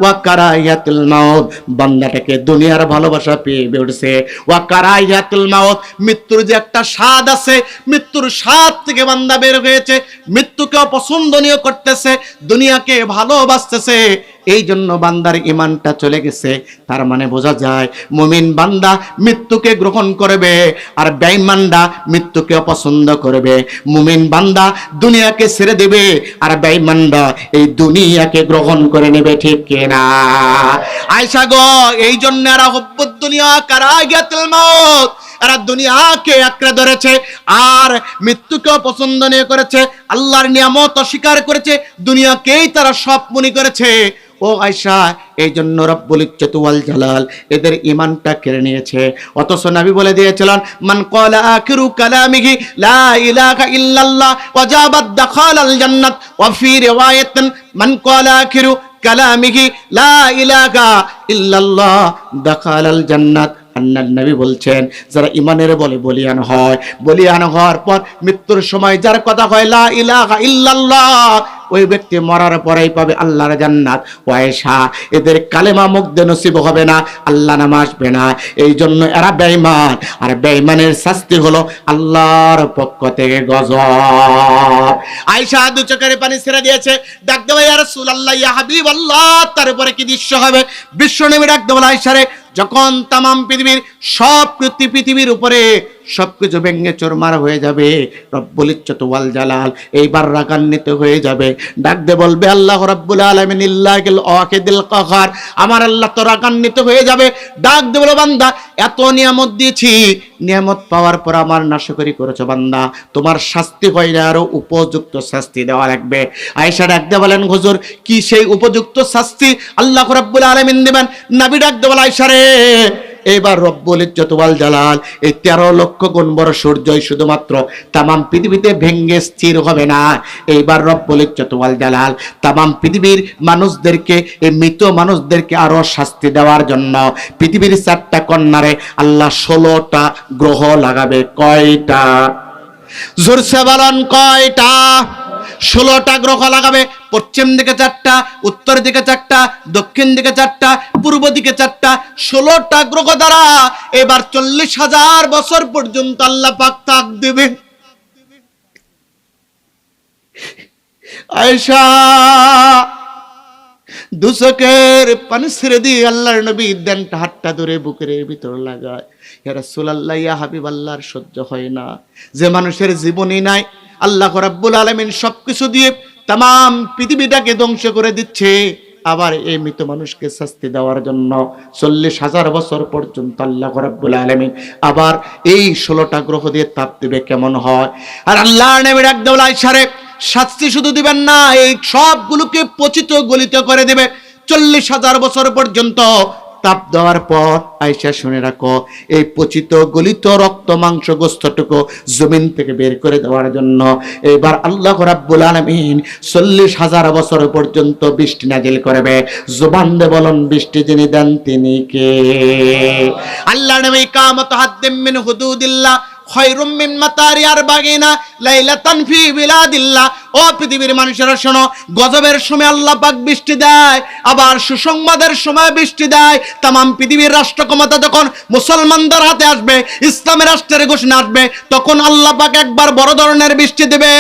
ওয়া কারাহিয়াতুল মাউত, বান্দাটাকে দুনিয়ার ভালোবাসা পেয়ে উঠছে। ওয়া কারাহিয়াতুল মাউত, মৃত্যুর যে একটা স্বাদ আছে, মৃত্যুর স্বাদ থেকে বান্দা বের হয়েছে, মৃত্যুকে অপছন্দনীয় করতেছে, দুনিয়াকে ভালোবাসতেছে। এই জন্য বান্দার ঈমানটা চলে গেছে। তার মানে বোঝা যায় মুমিন বান্দা মৃত্যুকে গ্রহণ করবে আর বেঈমানরা মৃত্যুকে অপছন্দ করবে। মুমিন বান্দা দুনিয়াকে ছেড়ে দেবে আর বেঈমানরা এই দুনিয়াকে গ্রহণ করে নেবে, ঠিক কিনা? আয়েশা গো, এই জন্য এরা হুব্বুদ দুনিয়া কারাহিয়াতুল মাউত, এরা দুনিয়াকে আঁকড়ে ধরেছে আর মৃত্যুকে অপছন্দনীয় করেছে, আল্লাহর নিয়ামত অস্বীকার করেছে, দুনিয়াকেই তারা সব মনে করেছে। ও আয়েশা, এই জন্য রব্বুল ইজ্জত ওয়াল জালাল এদের ঈমানটা কেড়ে নিয়েছে। অথচ নবী বলে দিয়েছিলেন, মান ক্বালা আখিরু কালামিহি লা ইলাহা ইল্লাল্লাহ ওয়াজাবাত দাখালাল জান্নাত, ওয়া ফি রিওয়ায়াতিন মান ক্বালা আখিরু কালামিহি লা ইলাহা ইল্লাল্লাহ দাখালাল জান্নাত। আল্লাহর নবী বলছেন, যারা ঈমানের বলে বলিয়ান হয়, বলিয়ান হওয়ার পর মৃত্যুর সময় যার কথা হয় লা ইলাহা ইল্লাল্লাহ, ওই ব্যক্তি মরার পরেই পাবে আল্লাহর জান্নাত। ওয়াইশা, এদের কালেমা মুগ্ধ নসিব হবে না, আল্লাহ নাম আসবে না। এই জন্য এরা বেঈমান, আর বেঈমানের শাস্তি হলো আল্লাহর পক্ষ থেকে গজব। আয়েশা দু চোখের পানি ছেড়ে দিয়েছে, ডাক দেবে, ইয়া রাসূলুল্লাহ, ইয়া হাবিবাল্লাহ, তারপরে কি দৃশ্য হবে? বিশ্বনবী ডাক দেবে, আয়েশা রে, যখন তামাম পৃথিবীর উপরে সবকিছু ভেঙে চুরমার হয়ে যাবে, রব্বুল ইজ্জত ওয়াল জালাল এইবার রাগান্বিত হয়ে যাবে, ডাক দে বলবে, আল্লাহ রাব্বুল আলামিন ইল্লাহিল ওয়াহিদুল কাহার, আমার আল্লাহ তো রাগান্বিত হয়ে যাবে। ডাক দে বলো, বান্দা, এত নিয়ামত দিয়েছি, নিয়ামত পাওয়ার পর আমার নাশকরি করেছো বান্দা, তোমার শাস্তি হয় না, আরো উপযুক্ত শাস্তি দেওয়া লাগবে। আয়েশা ডাক দে বলেন, হুজুর, কি সেই উপযুক্ত শাস্তি আল্লাহ রাব্বুল আলামিন দিবেন? নবী ডাক দে বলে, আয়েশা রে, এবার রব্বুল ইজ্জত ওয়াল জালাল এই 13 লক্ষ গুণ বড় সূর্যই শুধুমাত্র তামাম পৃথিবীতে ভেঙ্গে স্থির হবে না। এইবার রব্বুল ইজ্জত ওয়াল জালাল তামাম পৃথিবীর মানুষদেরকে, এই মৃত মানুষদেরকে আরো শাস্তি দেওয়ার জন্য পৃথিবীর 4টা কর্নারে আল্লাহ 16টা গ্রহ লাগাবে। কয়টা? জোরসে বলেন, কয়টা? 16টা গ্রহ লাগাবে। পশ্চিম দিকে 4টা, উত্তর দিকে 4টা, দক্ষিণ দিকে 4টা, পূর্ব দিকে 4টা, 16টা গ্রহ দ্বারা এবার 40,000 বছর পর্যন্ত আল্লাহ পাক তাক দেবে। আয়েশা দুচকের পানি ছেড়ে দিয়ে আল্লাহর নবী দেনটা হাতটা ধরে বুকের ভিতর লাগায়, ইয়া রাসূলুল্লাহ, ইয়া হাবিবাল্লাহর সহ্য হয় না, যে মানুষের জীবনই নাই, আল্লাহ রাব্বুল আলামিন সবকিছু দিয়ে তামাম পৃথিবীটাকে ধ্বংস করে দিচ্ছে, আবার এই মৃত মানুষকে শাস্তি দেওয়ার জন্য 40,000 বছর পর্যন্ত আল্লাহ রাব্বুল আলামিন আবার এই 16টা গ্রহ দিয়ে তাপ দিবে, কেমন হয়? আর আল্লাহর নবী ডাক দেওয়া, আয়েশা রে, শাস্তি শুধু দিবেন না, এই সবগুলোকে পচিত গলিত করে দেবে 40,000 বছর পর্যন্ত তাপ দেওয়ার পর। আয়েশা শুনে রাখো, এই পচিত গলিত রক্ত মাংস গোস্তটুকু জমিন থেকে বের করে দেওয়ার জন্য এবার আল্লাহ রাব্বুল আলামিন 40,000 বছর পর্যন্ত বৃষ্টি নাজিল করবে। জবান দিয়ে বলুন, বৃষ্টি যিনি দেন তিনি কে? আল্লাহ নবী, কামাত হাদ্দিম মিন হুদুদিল্লাহ খায়রুম মিন মাতারিয়ার বাগিনা লাইলাতান ফি বিলাদিল্লাহ। ও পৃথিবীর মানুষেরা শোনো, গজবের সময় আল্লাহ পাক বৃষ্টি দেয়, আবার সুসংবাদের সময় বৃষ্টি দেয়। তামাম পৃথিবীর রাষ্ট্র ক্ষমতা যখন মুসলমানদের হাতে আসবে, ইসলামের রাষ্ট্রের ঘোষণা আসবে, তখন আল্লাহ পাক একবার বড় ধরনের বৃষ্টি দেবে,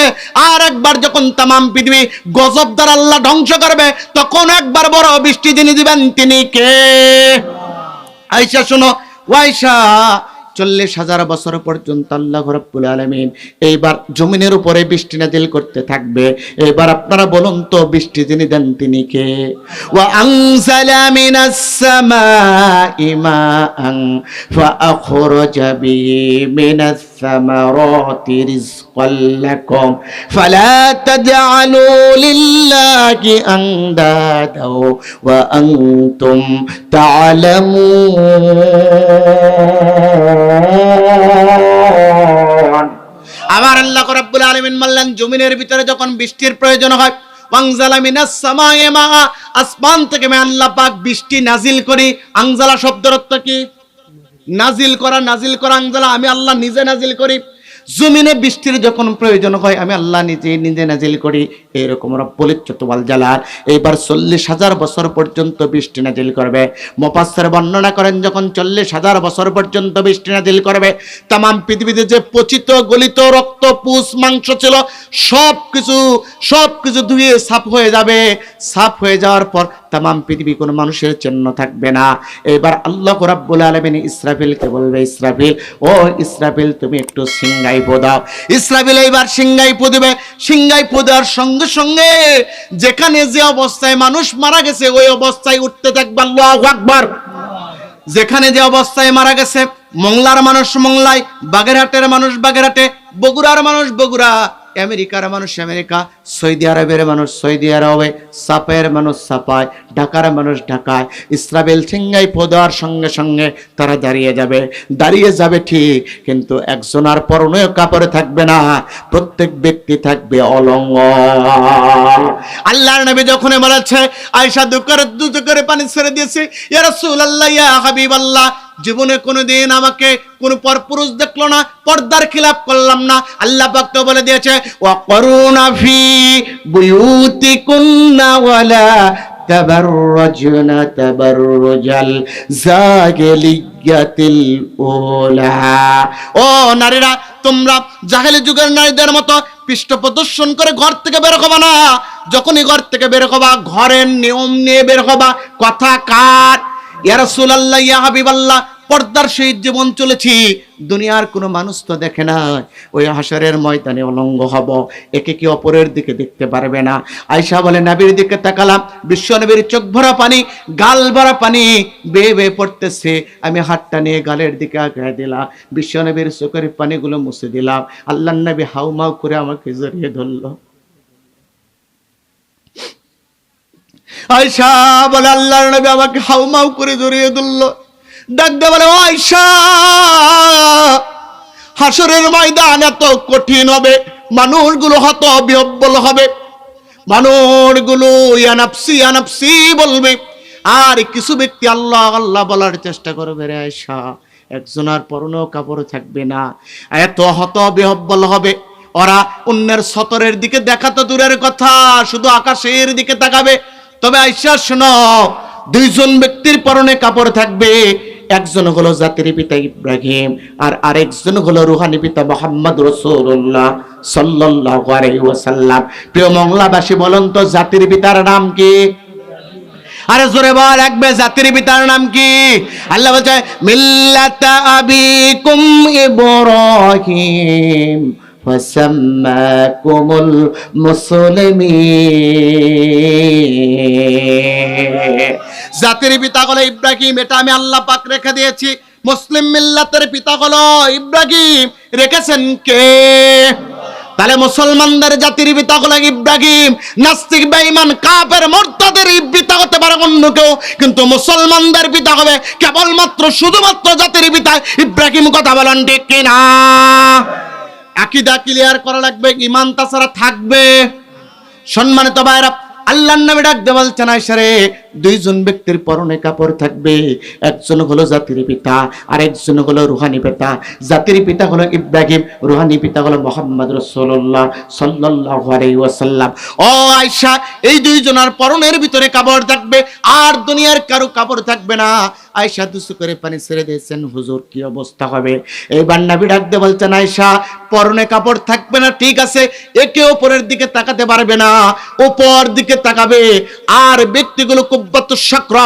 আর একবার যখন তামাম পৃথিবী গজব দ্বারা আল্লাহ ধ্বংস করবে, তখন একবার বড় বৃষ্টি যিনি দিবেন তিনি কে? আয়েশা শোনো, ও আয়েশা, 40,000 বছর পর্যন্ত আল্লাহ রাব্বুল আলামিন এইবার জমিনের উপরে বৃষ্টি নাজিল করতে থাকবে। এবার আপনারা বলুন তো, বৃষ্টি যিনি দেন তিনি কে? ওয়া আনজালা মিনাস সামাই মাআন ফাআখরাজা বিহি মিনাস সামারাতি রিজকাল লাকুম ফালা তাজআলু লিল্লাহি আনদাদা ওয়া আনতুম তা'লামুন। আবার আল্লাহ রাব্বুল আলামিন বললেন, জমিনের ভিতরে যখন বৃষ্টির প্রয়োজন হয়, আনজালা মিনাস সামাই মা, আসমান থেকে আমি আল্লাহ পাক বৃষ্টি নাজিল করি। আনজালা শব্দের অর্থ কি? নাজিল করা। নাজিল করা আনজালা, আমি আল্লাহ নিজে নাজিল করি। জমিনে বৃষ্টির যখন প্রয়োজন হয় আমি আল্লাহ নিজে নাজিল করি। এরকম রব্বুল ইজ্জত ওয়াল জালাল এইবার 40,000 বছর পর্যন্ত বৃষ্টি নাজিল করবে। মুফাসসির বর্ণনা করেন, যখন 40,000 বছর পর্যন্ত বৃষ্টি নাজিল করবে, তাম পৃথিবীতে যে পচিত গলিত রক্ত পুষ মাংস ছিল সবকিছু ধুয়ে সাফ হয়ে যাবে। সাফ হয়ে যাওয়ার পর তাম পৃথিবী কোনো মানুষের চিহ্ন থাকবে না। এবার আল্লাহ রাব্বুল আলামিন ইসরাফিলকে বলবে, ইসরাফিল, ও ইসরাফিল, তুমি একটু সিংগাই ফু দাও। ইসরাফিল এইবার সিংগাই ফু দিবে। সিংগাই ফু দেওয়ার সঙ্গে সঙ্গে যেখানে যে অবস্থায় মানুষ মারা গেছে ওই অবস্থায় উঠতে থাকবে আল্লাহু আকবার। যেখানে যে অবস্থায় মারা গেছে, মংলার মানুষ মংলায়, বাগেরহাটের মানুষ বাগেরহাটে, বগুড়ার মানুষ বগুড়া, আমেরিকার মানুষ আমেরিকা, সৌদি আরবের মানুষ সৌদি আরবে, সাপায়ের মানুষ সাপায়, ঢাকার মানুষ ঢাকায়। ইসরাফিল সিংগাই ফু দেওয়ার সঙ্গে সঙ্গে তারা দাঁড়িয়ে যাবে ঠিক, কিন্তু একজন আর পরনে কাপড়ে থাকবে না, প্রত্যেক ব্যক্তি থাকবে অলঙ্গ। আল্লাহর নবী যখন বলেছে, আয়েশা দু চোখের পানি ছেড়ে দিয়েছে, ইয়া রাসূলুল্লাহ, ইয়া হাবিবাল্লাহ, জীবনে কোনোদিন আমাকে কোন পরপুরুষ দেখলো না, পর্দার খিলাফ করলাম না। আল্লাহ পাক তো বলে দিয়েছে, ওয়া করুনা ফি বুয়ুতিকুন্না ওয়ালা তাবাররাজনা তাবাররুজাল জাহিলিয়াতিল উলা। ও নারীরা, তোমরা জাহেলি যুগের নারীদের মতো পৃষ্ঠ প্রদর্শন করে ঘর থেকে বের হবা না। যখনই ঘর থেকে বের হবা, ঘরের নিয়ম নিয়ে বের হবা। কথা কার? ইয়া রাসূলুল্লাহ, ইয়া হাবিবাল্লাহ, পর্দার সহিত জীবন চলেছি, দুনিয়ার কোনো মানুষ তো দেখে না, ওই হাসরের ময়দানে অলঙ্গ হব, একে কি অপরের দিকে দেখতে পারবে না। আয়েশা বলে, নবীর দিকে তাকালাম, বিশ্ব নবীর চোখ ভরা পানি, গাল ভরা পানি বেয়ে বেয়ে পড়তেছে। আমি হাতটা নিয়ে গালের দিকে আগায় দিলাম, বিশ্ব নবীর চোখের পানিগুলো মুছে দিলাম। আল্লাহর নবী হাউমাউ করে আমাকে জড়িয়ে ধরলো। আয়েশা বলে, আল্লাহর নবী আমাকে হাউমাউ করে জড়িয়ে ধরলো, ডাক দিয়ে বলে, ও আয়েশা, হাসরের ময়দান এত কঠিন হবে, মানুষগুলো হত বিহব্বল হবে, মানুষগুলো ইয়া নাফসি ইয়া নাফসি বলবে, আর কিছু ব্যক্তি আল্লাহ আল্লাহ বলার চেষ্টা করবে। রে আয়েশা, একজনের পরনেও কাপড় থাকবে না, এত হত বিহব্বল হবে। ওরা অন্যের সতরের দিকে দেখা তো দূরের কথা, শুধু আকাশের দিকে তাকাবে। তবে আয়েশা শোনো, দুইজন ব্যক্তির পরনে কাপড় থাকবে, একজন হলো জাতির পিতা ইব্রাহিম, আর আরেকজন হলো রুহানি পিতা মুহাম্মদ রাসূলুল্লাহ সাল্লাল্লাহু আলাইহি ওয়াসাল্লাম। প্রিয় মংলাবাসী, বলুন তো জাতির পিতার নাম কি? আরে জোরে বল, একবে জাতির পিতার নাম কি? আল্লাহ বলছে, মিল্লাতা আবিকুম ইব্রাহিম ফাসাম্মাকুমুল মুসলিমিন। জাতির পিতা হলো ইব্রাহিম, এটা আমি আল্লাহ পাক রেখে দিয়েছি। মুসলিম মিল্লাতের পিতা হলো ইব্রাহিম, রেখেছেন কে? তাহলে মুসলমানদের জাতির পিতা হলো ইব্রাহিম। নাস্তিক বেঈমান কাফের মুরতাদের পিতা হতে পারে অন্য কেউ, কিন্তু মুসলমানদের পিতা হবে কেবলমাত্র শুধুমাত্র জাতির পিতা ইব্রাহিম। কথা বলেন ঠিক কিনা? আকীদা ক্লিয়ার করা লাগবে, ঈমান তাছাড়া থাকবে। সম্মানিত ভাইরা, আল্লাহর নামে ডাক দিয়ে বলছেন, আয়েশা রে, দুইজন ব্যক্তির পরনে কাপড় থাকবে, একজন হলো জাতির পিতা আর একজন হলো রুহানি পিতা। জাতির পিতা হলো ইব্রাহিম, রুহানি পিতা হলো মুহাম্মদ রাসূলুল্লাহ সাল্লাল্লাহু আলাইহি ওয়াসাল্লাম। ও আয়েশা, এই দুইজনের পরনের ভিতরে কাপড় থাকবে, আর দুনিয়ার কারো কাপড় থাকবে না। আয়েশা দুসু করে পানি ছেড়ে দিয়েছেন। হুজুর কি অবস্থা হবে? এইবার নবী ডাক দিয়ে বলছেন, আয়েশা পরনে কাপড় থাকবে না, ঠিক আছে, একে অপরের দিকে তাকাতে পারবে না, উপর দিকে তাকাবে। আর ব্যক্তিগুলো কুব্বাতুস সাকরা,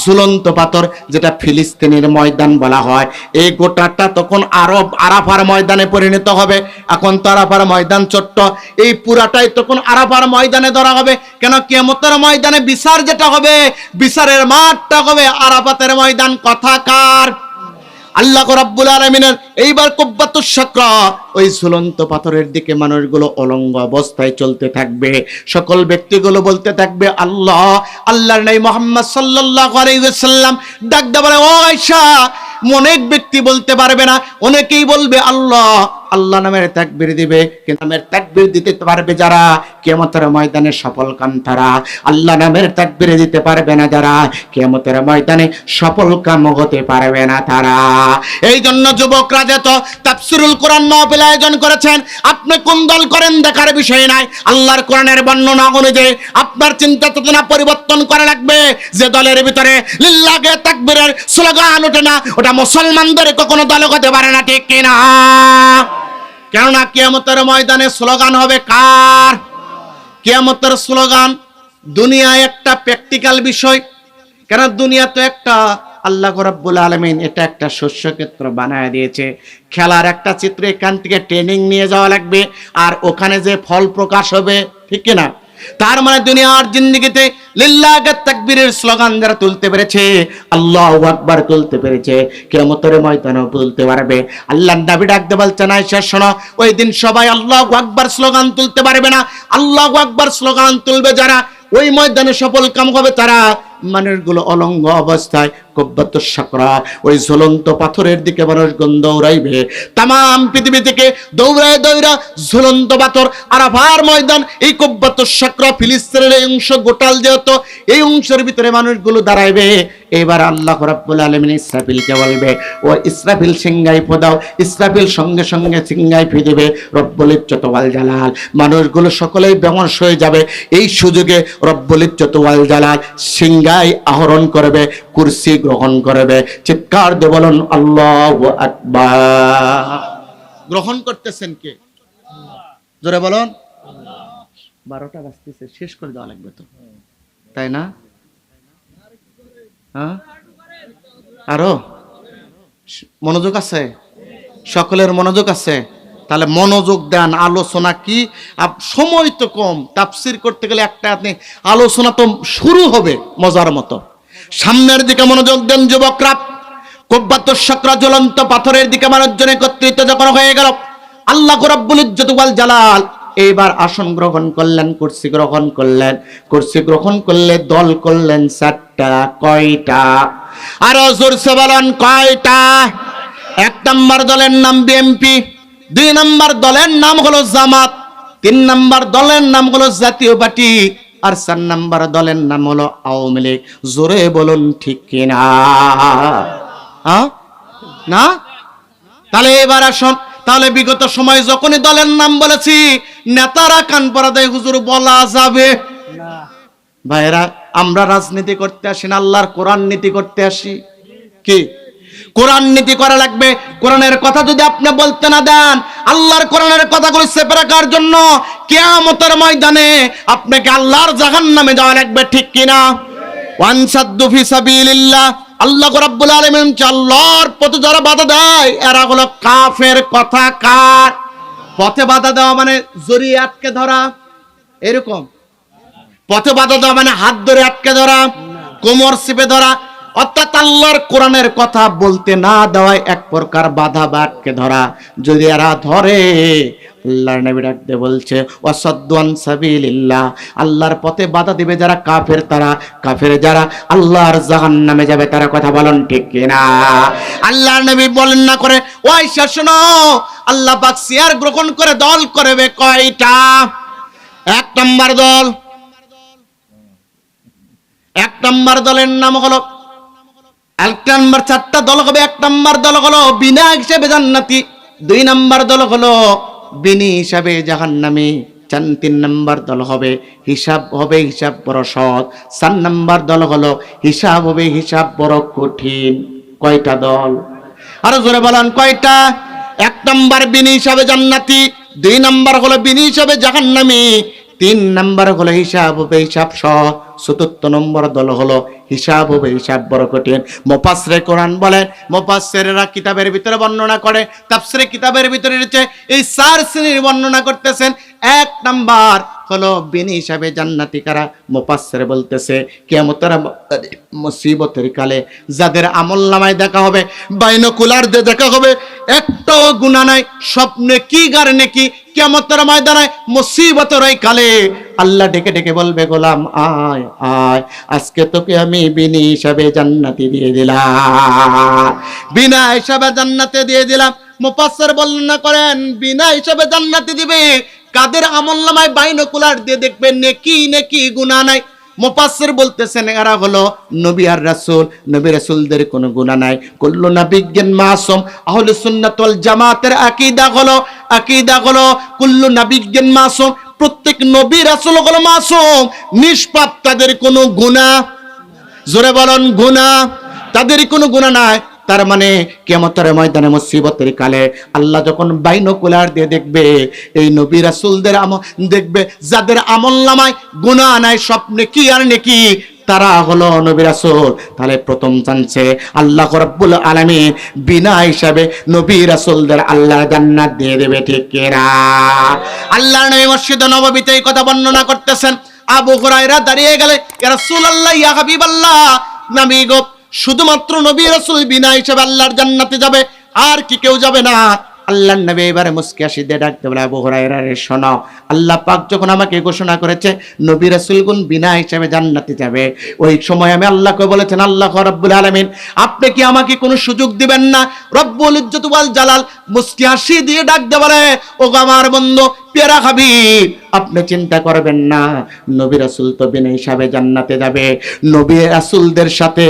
ঝুলন্ত পাথর, যেটা ফিলিস্তিনের ময়দান বলা হয়, এই গোটাটা তখন আরব আরাফার ময়দানে পরিণত হবে। এখন তো আরাফার ময়দান ছোট্ট, এই পুরাটাই তখন আরাফার ময়দানে ধরা হবে। কেন? কিয়ামতের ময়দানে বিচার যেটা হবে, বিচারের মাঠটা হবে আরাফাতের ময়দান। কথা কার? আল্লাহ রাব্বুল আলামিনের। এইবার কুব্বাতুস সাকরা, ওই ঝুলন্ত পাথরের দিকে মানুষগুলো অলঙ্গ অবস্থায় চলতে থাকবে। সকল ব্যক্তিগুলো বলতে থাকবে আল্লাহ, আল্লাহর নবী মুহাম্মদ সাল্লাল্লাহু আলাইহি ওয়াসাল্লাম ডাক দিয়ে বলে, ও আয়েশা, অনেক ব্যক্তি বলতে পারবে না, অনেকেই বলবে আল্লাহ, আল্লাহ নামের তাকবীর দিবে, কিন্তু নামের তাকবীর দিতে পারবে যারা, কিয়ামতের ময়দানে সফল কাম তারা। আল্লাহ নামের তাকবীর দিতে পারবে না যারা, কিয়ামতের ময়দানে সফল কাম হতে পারবে না তারা। এই জন্য যুবকরা যেত তাফসীরুল কোরআন মাহফিল আয়োজন করেছেন, আপনি কোন দল করেন দেখার বিষয় নাই। আল্লাহর কোরআনের বর্ণনা অনুযায়ী আপনার চিন্তা চেতনা পরিবর্তন করা লাগবে। যে দলের ভিতরে লিল্লাহে তাকবীরের স্লোগান ওঠে না, ওটা মুসলমানদের কখনো দল হতে পারে না, ঠিক কিনা? কেননা কিয়ামতের ময়দানে স্লোগান হবে কার? কিয়ামতের স্লোগান। দুনিয়া একটা প্র্যাকটিক্যাল বিষয়, কেন দুনিয়া তো একটা আল্লাহ রাব্বুল আলামিন এটা একটা শস্যক্ষেত্র বানায় দিয়েছে। খেলার একটা চিত্র, এখান থেকে ট্রেনিং নিয়ে যাওয়া লাগবে, আর ওখানে যে ফল প্রকাশ হবে, ঠিক কিনা? তার মানে দুনিয়ার জিন্দেগিতে লিল্লাহে তাকবীরের স্লোগান যারা তুলতে পেরেছে, আল্লাহু আকবার তুলতে পেরেছে, কিয়ামতের ময়দানেও তুলতে পারবে। আল্লাহর নবী ডাক দিয়ে বলছেন, আয়েশা শোনো, ওই দিন সবাই আল্লাহু আকবার স্লোগান তুলতে পারবে না। আল্লাহু আকবার স্লোগান তুলবে যারা, ওই ময়দানে সফল কাম হবে তারা। মানুষগুলো অলঙ্গ অবস্থায় কুব্বাতুস সাকরা, ওই ঝুলন্ত পাথরের দিকে মানুষগুলো দৌড়াইবে। তামাম পৃথিবী থেকে দৌড়ায় দৌড়া ঝুলন্ত পাথর আরাফার ময়দান, এই কুব্বাতুস সাকরা ফিলিস্তিনের এই অংশ গোটাল যেহেতু, এই অংশের ভিতরে মানুষগুলো দাঁড়াইবে। এবার আল্লাহ রাব্বুল আলামিন ইসরাফিলকে বলবে, ও ইসরাফিল সিংহাই ফোদাও। ইসরাফিল সঙ্গে সঙ্গে সিংহাই ফি দিবে। রব্বুল ইজ্জত ওয়াল জালাল, মানুষগুলো সকলেই বেহুশ হয়ে যাবে। এই সুযোগে রব্বুল ইজ্জত ওয়াল জালাল সিংহাই আহরণ করবে, কুরসি গ্রহণ করবে। চিৎকার দিয়ে বলুন আল্লাহু আকবার। গ্রহণ করতেছেন কে? জোরে বলুন। 12টা বাজতেছে, শেষ করে দেওয়া লাগবে তো, তাই না? আরো মনোযোগ আছে? সকলের মনোযোগ আছে? তাহলে মনোযোগ দেন। আলোচনা কি, সময় তো কম, তাফসীর করতে গেলে একটা আপনি আলোচনা তো শুরু হবে মজার মতো। সামনের দিকে মনোযোগ দেন যুবকরা। কুব্বাতুস সাকরা জ্বলন্ত পাথরের দিকে মানুষজন একত্রিত যখন হয়ে গেল, আল্লাহ রাব্বুল ইজ্জত ওয়াল জালাল এইবার আসন গ্রহণ করলেন, কুরসি গ্রহণ করলেন। কুরসি গ্রহণ করলে দল করলেন 4টা। কয়টা? আরো জোরসে বলেন কয়টা? 1 নম্বর দলের নাম বিএনপি, 2 নম্বর দলের নাম হলো জামাত, 3 নম্বর দলের নাম হলো জাতীয় পার্টি, আর 4 নম্বর দলের নাম হলো আওয়ামী লীগ। জোরে বলুন ঠিক কিনা? না? তাহলে এবার আসুন, তাহলে বিগত সময় যখনই দলের নাম বলেছি, নেতারা কান পরা দেয়, হুজুর বলা যাবে না। ভাইরা, আমরা রাজনীতি করতে আসি না, আল্লাহর কোরআন নীতি করতে আসি। কি কোরআন নীতি করা লাগবে? কোরআনের কথা যদি আপনি বলতে না দেন, আল্লাহর কোরআনের কথাগুলো চেপে রাখার জন্য কিয়ামতের ময়দানে আপনাকে আল্লাহর জাহান্নামে যাওয়া লাগবে, ঠিক কিনা? ওয়ানসাদ্দু ফি সাবিলিল্লাহ, আল্লাহ রাব্বুল আলামিন আল্লাহর পথে যারা বাধা দেয় এরা হলো কাফের। কথা কার? পথে বাধা দেওয়া মানে জড়িয়ে আটকে ধরা, এরকম। পথে বাধা দেওয়া মানে হাত ধরে আটকে ধরা, কোমর চেপে ধরা, অর্থাৎ আল্লাহর কোরআনের কথা বলতে না দেওয়ায় এক প্রকার বাধা বা আটকে ধরা। যদি এরা ধরে, আল্লাহর নবী ডাকতে বলছে ওয়াসাদ্দু আন সাবিলিল্লাহ, আল্লাহর পথে বাধা দিবে যারা কাফের, তারা কাফের যারা আল্লাহর জাহান্নামে যাবে তারা। কথা বলেন ঠিক কিনা? আল্লাহর নবী বলেন না করে, ও আয়েশা শোনো, আল্লাহ পাক সিয়ার গ্রহণ করে দল করবে কয়টা? 1 নম্বর দল, 1 নম্বর দলের নাম হলো 1 নম্বর 4টা দল হবে। 1 নম্বর দল হলো বিনা হিসেবে জান্নাতি, 2 নম্বর দল হলো বিনি হিসাবে জাহান্নামী, তিন নাম্বার দল হবে হিসাব বড় সহজ, 4 নাম্বার দল হলো হিসাব বড় কঠিন। কয়টা দল? আরো জোরে বলেন কয়টা? 1 নাম্বার বিনি হিসাবে জান্নাতি, 2 নাম্বার হলো বিনি হিসাবে জাহান্নামী, 3 নাম্বার হলো হিসাব সহজ, 4 নম্বর দল হলো হিসাব বড় কঠিন। মুফাসসিরে কোরআন বলেন, মুফাসসিররা কিতাবের ভিতরে বর্ণনা করে, তাফসীরে কিতাবের ভিতরে রয়েছে এই 4 শ্রেণীর বর্ণনা করতেছেন। 1 নাম্বার হলো বিনি হিসাবে জান্নাতি কারা? মুফাসসির বলতেছে কিয়ামতের মুসিবতের কালে যাদের আমলনামায় দেখা হবে, বাইনোকুলার দিয়ে দেখা হবে, একটাও গুনাহ নাই, স্বপ্নে কি গার নেকি, কিয়ামতের ময়দানে মুসিবতের ওই কালে আল্লাহ ডেকে ডেকে বলবে, গোলাম আয় আয়, আজকে তোকে আমি বিনি হিসাবে জান্নাতি দিয়ে দিলাম, বিনা হিসাবে জান্নাতে দিয়ে দিলাম। মুফাসসির বর্ণনা করেন বিনা হিসাবে জান্নাতি দিবে কাদের আমলনামায় বাইনোকুলার দিয়ে দেখবেন নেকি গুনাহ নাই। মুফাসসির বলতেছেন এরা হলো নবী আর রাসূল, নবী রাসূলদের কোনো গুনাহ নাই। কুল্লু নাবিয়্যিন মাসুম। আহলুস সুন্নাত ওয়াল জামাতের আকীদা হলো কুল্লু নাবিয়্যিন মাসুম, প্রত্যেক নবী রাসূল হলো মাসুম, নিষ্পাপ, তাদের কোনো গুনাহ, জোরে বলেন গুনাহ, তাদের কোনো গুনাহ নাই। তার মানে কিয়ামতের ময়দানে মুসিবতের কালে আল্লাহ যখন বাইনোকুলার দিয়ে দেখবে এই নবী রাসূলদের আমল দেখবে, যাদের আমলনামায় গুনাহ নাই, স্বপ্নে কি আর নেকি, তারা হলো নবী রাসূল। তাহলে প্রথম চান্সে আল্লাহ রাব্বুল আলামিন বিনা হিসাবে নবী রাসূলদের আল্লাহ জান্নাত দিয়ে দেবে, ঠিক কিনা? আল্লাহর নবী মসজিদে নববীতে এই কথা বর্ণনা করতেছেন। আবু হুরায়রা দাঁড়িয়ে গেলে, ইয়া রাসূলুল্লাহ, ইয়া হাবিবাল্লাহ, নবী গো, শুধুমাত্র নবী রাসূল বিনা হিসাবে আল্লাহর জান্নাতে যাবে, আর কি কেউ যাবে না? আল্লাহর নবী এবারে মুস্কি হাসি দিয়ে ডাকতে বলে, আবু হুরায়রা রে শোনো, আল্লাহ পাক যখন আমাকে ঘোষণা করেছে নবী রাসূলগণ বিনা হিসাবে জান্নাতে যাবে, ওই সময় আমি আল্লাহকে বলেছেন, আল্লাহ রাব্বুল আলামিন আপনি কি আমাকে কোনো সুযোগ দিবেন না? রব্বুল ইজ্জত ওয়াল জালাল মুস্কি হাসি দিয়ে ডাকতে বলে, ও আমার বন্ধু প্যারা হাবিব, আপনি চিন্তা করবেন না, নবী রাসূল তো বিনা হিসাবে জান্নাতে যাবে, নবী রাসূলদের সাথে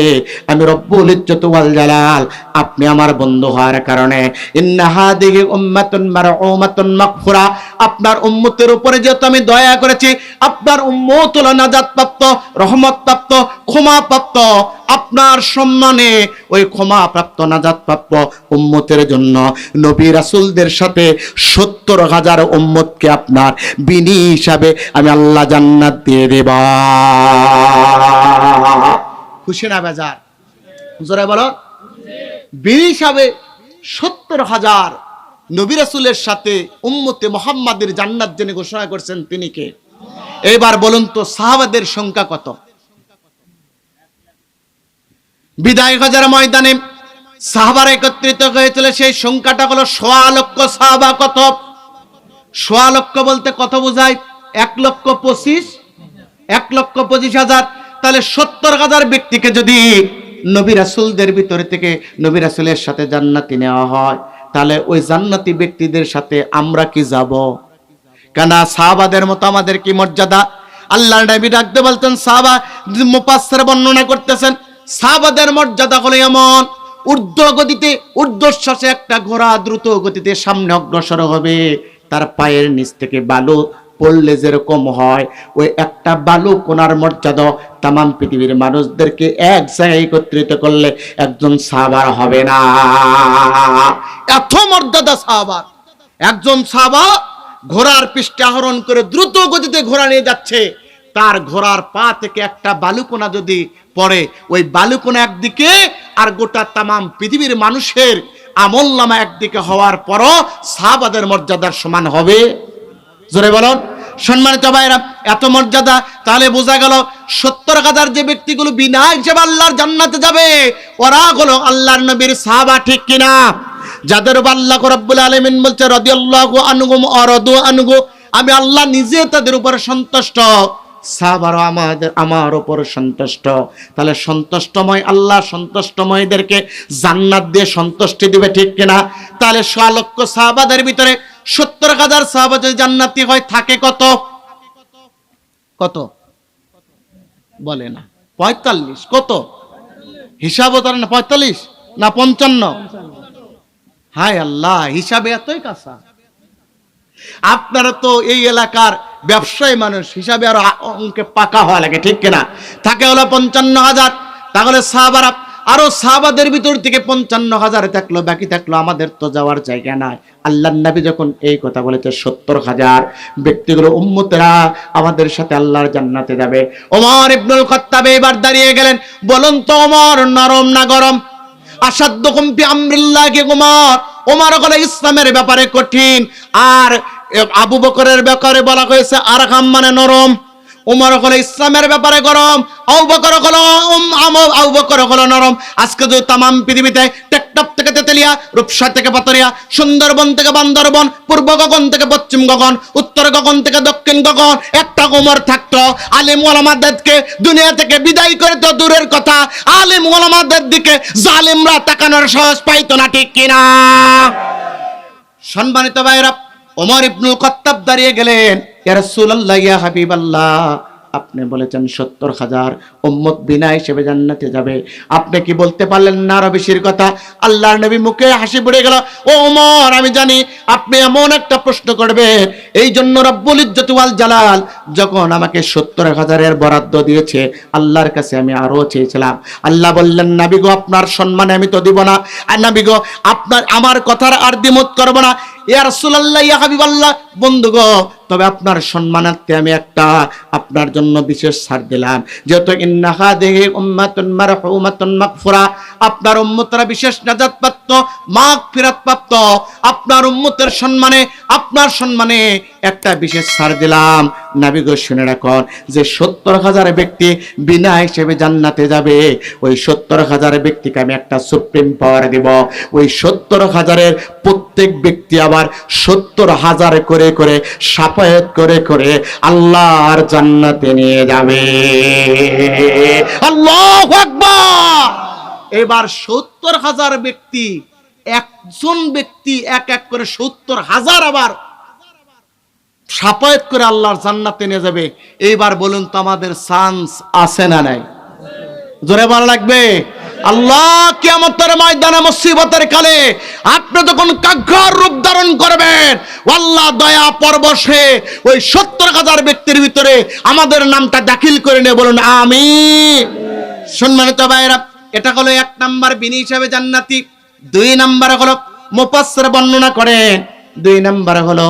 আমি রব্বুল ইজ্জত ওয়াল জালাল, আপনি আমার বন্ধু হওয়ার কারণে, ইন্না হাদিহি উম্মাতুন মারউমাতুন মাগফুরা, আপনার উম্মতের উপরে যেহেতু আমি দয়া করেছি, আপনার উম্মত হলো নাজাত প্রাপ্ত, রহমত প্রাপ্ত, ক্ষমা প্রাপ্ত, আপনার সম্মানে ওই ক্ষমা প্রাপ্ত নাজাত প্রাপ্ত উম্মতের জন্য নবী রাসূলদের সাথে 70,000 উম্মতকে আপনার বিনি হিসাবে আমি আল্লাহ জান্নাত দিয়ে দেব। খুশি না বেজার? জোরে বলো। বিনি হিসাবে 70,000 নবী রাসূলের সাথে উম্মতে মুহাম্মাদের জান্নাত যিনি ঘোষণা করছেন তিনি কে? এবার বলুন তো সাহাবাদের সংখ্যা কত? বিদায় হজের ময়দানে সাহাবারা একত্রিত হয়েছিল, সেই সংখ্যাটা হলো 1.25 লক্ষ সাহাবা। কত? 1.25 লক্ষ বলতে কত বোঝায়? 1,25,000। তাহলে 70,000 ব্যক্তিকে যদি নবী রাসূলদের ভিতরে থেকে নবী রাসূলের সাথে জান্নাতে নেওয়া হয়, তাহলে ওই জান্নাতি ব্যক্তিদের সাথে আমরা কি যাব? কেন সাহাবাদের মতো আমাদের কি মর্যাদা? আল্লাহর নবী ডাকতে বলতেন, সাহাবা মুফাসসির বর্ণনা করতেছেন, সাহাবাদের মর্যাদা হলো এমন, ঊর্ধ্বশ্বাসে একটা ঘোড়া দ্রুত গতিতে সামনে অগ্রসর হবে, তার পায়ের নিচ থেকে বালু পড়লে যেরকম হয়, ওই একটা বালু কোনার মর্যাদা তামাম পৃথিবীর মানুষদেরকে এক জায়গায় একত্রিত করলে একজন সাহাবার হবে না। এত মর্যাদা সাহাবার। একজন সাহাবা ঘোড়ার পৃষ্ঠে আরোহণ করে দ্রুত গতিতে ঘোড়া নিয়ে যাচ্ছে, তার ঘোড়ার পা থেকে একটা বালুকণা যদি পড়ে, ওই বালুকণা একদিকে আর গোটা তামাম পৃথিবীর মানুষের আমলনামা একদিকে হওয়ার পরও সাহাবাদের মর্যাদার সমান হবে? জোরে বলুন। সম্মানিত ভাইরা, এত মর্যাদা। তাহলে বোঝা গেল 70,000 যে ব্যক্তিগুলো বিনা হিসেবে আল্লাহর জান্নাতে যাবে, ওরা হলো আল্লাহর নবীর সাহাবা, ঠিক কিনা? যাদের আল্লাহ রাব্বুল আলামিন বলছে রাদিয়াল্লাহু আনহুম ওয়া রাদু আনহু, আমি আল্লাহ নিজে তাদের উপর সন্তুষ্ট, সাহাবারা আমার উপর সন্তুষ্ট। তাহলে সন্তুষ্টময় আল্লাহ সন্তুষ্টময়দেরকে জান্নাত দিয়ে সন্তুষ্টি দিবে, ঠিক কিনা? তাহলে 1.25 লক্ষ সাহাবাদের ভিতরে 70,000 সাহাবা যদি জান্নাতি হয়, থাকে কত? কত বলে না? 45। কত হিসাবও তার না? 45 না 55? হায় আল্লাহ, হিসাবে এতই কাঁচা। আপনারা তো এই এলাকার ব্যবসায়ী মানুষ হিসাবে আরো অঙ্কে পাকা হওয়া লাগে, ঠিক কিনা? থাকে হলো 55,000, তাহলে সাহাবারা আরো সাহাবাদের ভিতর থেকে 55,000 থাকলো, বাকি থাকলো আমাদের তো যাওয়ার জায়গা নাই। আল্লাহর নবী যখন এই কথা বলেছে 70,000 ব্যক্তিগুলো উম্মতেরা আমাদের সাথে আল্লাহর জান্নাতে যাবে। ওমর ইবনুল খাত্তাব এবার দাঁড়িয়ে গেলেন। বলুন তো ওমর নরম না গরম? আসাদ্দুকুম ফি আমরিল্লাহি ওমর। ওমর হলো ইসলামের ব্যাপারে কঠিন, আর আবু বকরের ব্যাপারে বলা হয়েছে আরহাম মানে নরম। ওমর হলো ইসলামের ব্যাপারে গরম, আবু বকর হলো নরম। আজকে যদি তামাম পৃথিবীতে টেকটপ থেকে তেতুলিয়া, রূপসা থেকে পাতরিয়া, সুন্দরবন থেকে বান্দরবন, পূর্ব গগন থেকে পশ্চিম গগন, উত্তর গগন থেকে দক্ষিণ গগন একটা ওমর থাকতো, আলেম ওলামাদেরকে দুনিয়া থেকে বিদায় করে তো দূরের কথা, আলেম ওলামাদের দিকে জালেমরা তাকানোর সাহস পাইতো না, ঠিক কিনা? সম্মানিত ভাইরা, ওমর ইবনুল খাত্তাব দাঁড়িয়ে গেলেন। ইয়া রাসূলুল্লাহ, ইয়া হাবিবাল্লাহ, আপনি বলেছেন 70,000 উম্মত বিনা হিসেবে জান্নাতে যাবে, আপনি কি বলতে পারলেন না আরো বেশির কথা? আল্লাহর নবী মুখে হাসি পড়ে গেল। ও ওমর, আমি জানি আপনি এমন একটা প্রশ্ন করবেন, এই জন্য রব্বুল ইজ্জত ওয়াল জালাল যখন আমাকে 70,000-এর বরাদ্দ দিয়েছে, আল্লাহর কাছে আমি আরো চেয়েছিলাম। আল্লাহ বললেন, নবী গো, আপনার সম্মানে আমি তো দিব না, আর নবী গো, আপনার আমার কথার আর দ্বিমত করব না। ইয়া রাসূলুল্লাহ, ইয়া হাবিবাল্লাহ, বন্ধুগো, তবে আপনার সম্মানার্থে আমি একটা আপনার জন্য বিশেষ ছাড় দিলাম, যেহেতু ইন্না হাদিহি উম্মাতুন মারহুমাতুন মাগফুরা, আপনার উম্মতরা বিশেষ নাজাত প্রাপ্ত, মাগফিরাত প্রাপ্ত। আপনার উম্মতের সম্মানে, আপনার সম্মানে একটা বিশেষ ছাড় দিলাম। নবী গো, শুনে রাখুন যে 70,000 ব্যক্তি বিনা হিসেবে জান্নাতে যাবে, ওই 70,000 ব্যক্তিকে আমি একটা সুপ্রিম পাওয়ার দেব। ওই 70,000-এর প্রত্যেক ব্যক্তি আবার 70,000 করে করে শাফায়াত করে করে আল্লাহর জান্নাতে নিয়ে যাবে। আল্লাহু আকবার। এবার 70,000 ব্যক্তি, একজন ব্যক্তি এক এক করে 70,000 আবার শাফায়াত করে আল্লাহর জান্নাতে নিয়ে যাবে। এইবার বলুন তো আমাদের চান্স আছে না নাই? জোরে বলা লাগবে। আল্লাহ কিয়ামতের ময়দানে মুসিবতের কালে আপনি যখন কাগ্ঘর রূপ ধারণ করবেন, আল্লাহ দয়া পরবশে ওই 70,000 ব্যক্তির ভিতরে আমাদের নামটা দাখিল করে নিয়ে বলুন আমিন। সম্মানিত ভাইরা, এটা হলো 1 নাম্বার বিনি হিসাবে জান্নাতি। 2 নাম্বার হলো মুফাসসির বর্ণনা করেন, 2 নাম্বার হলো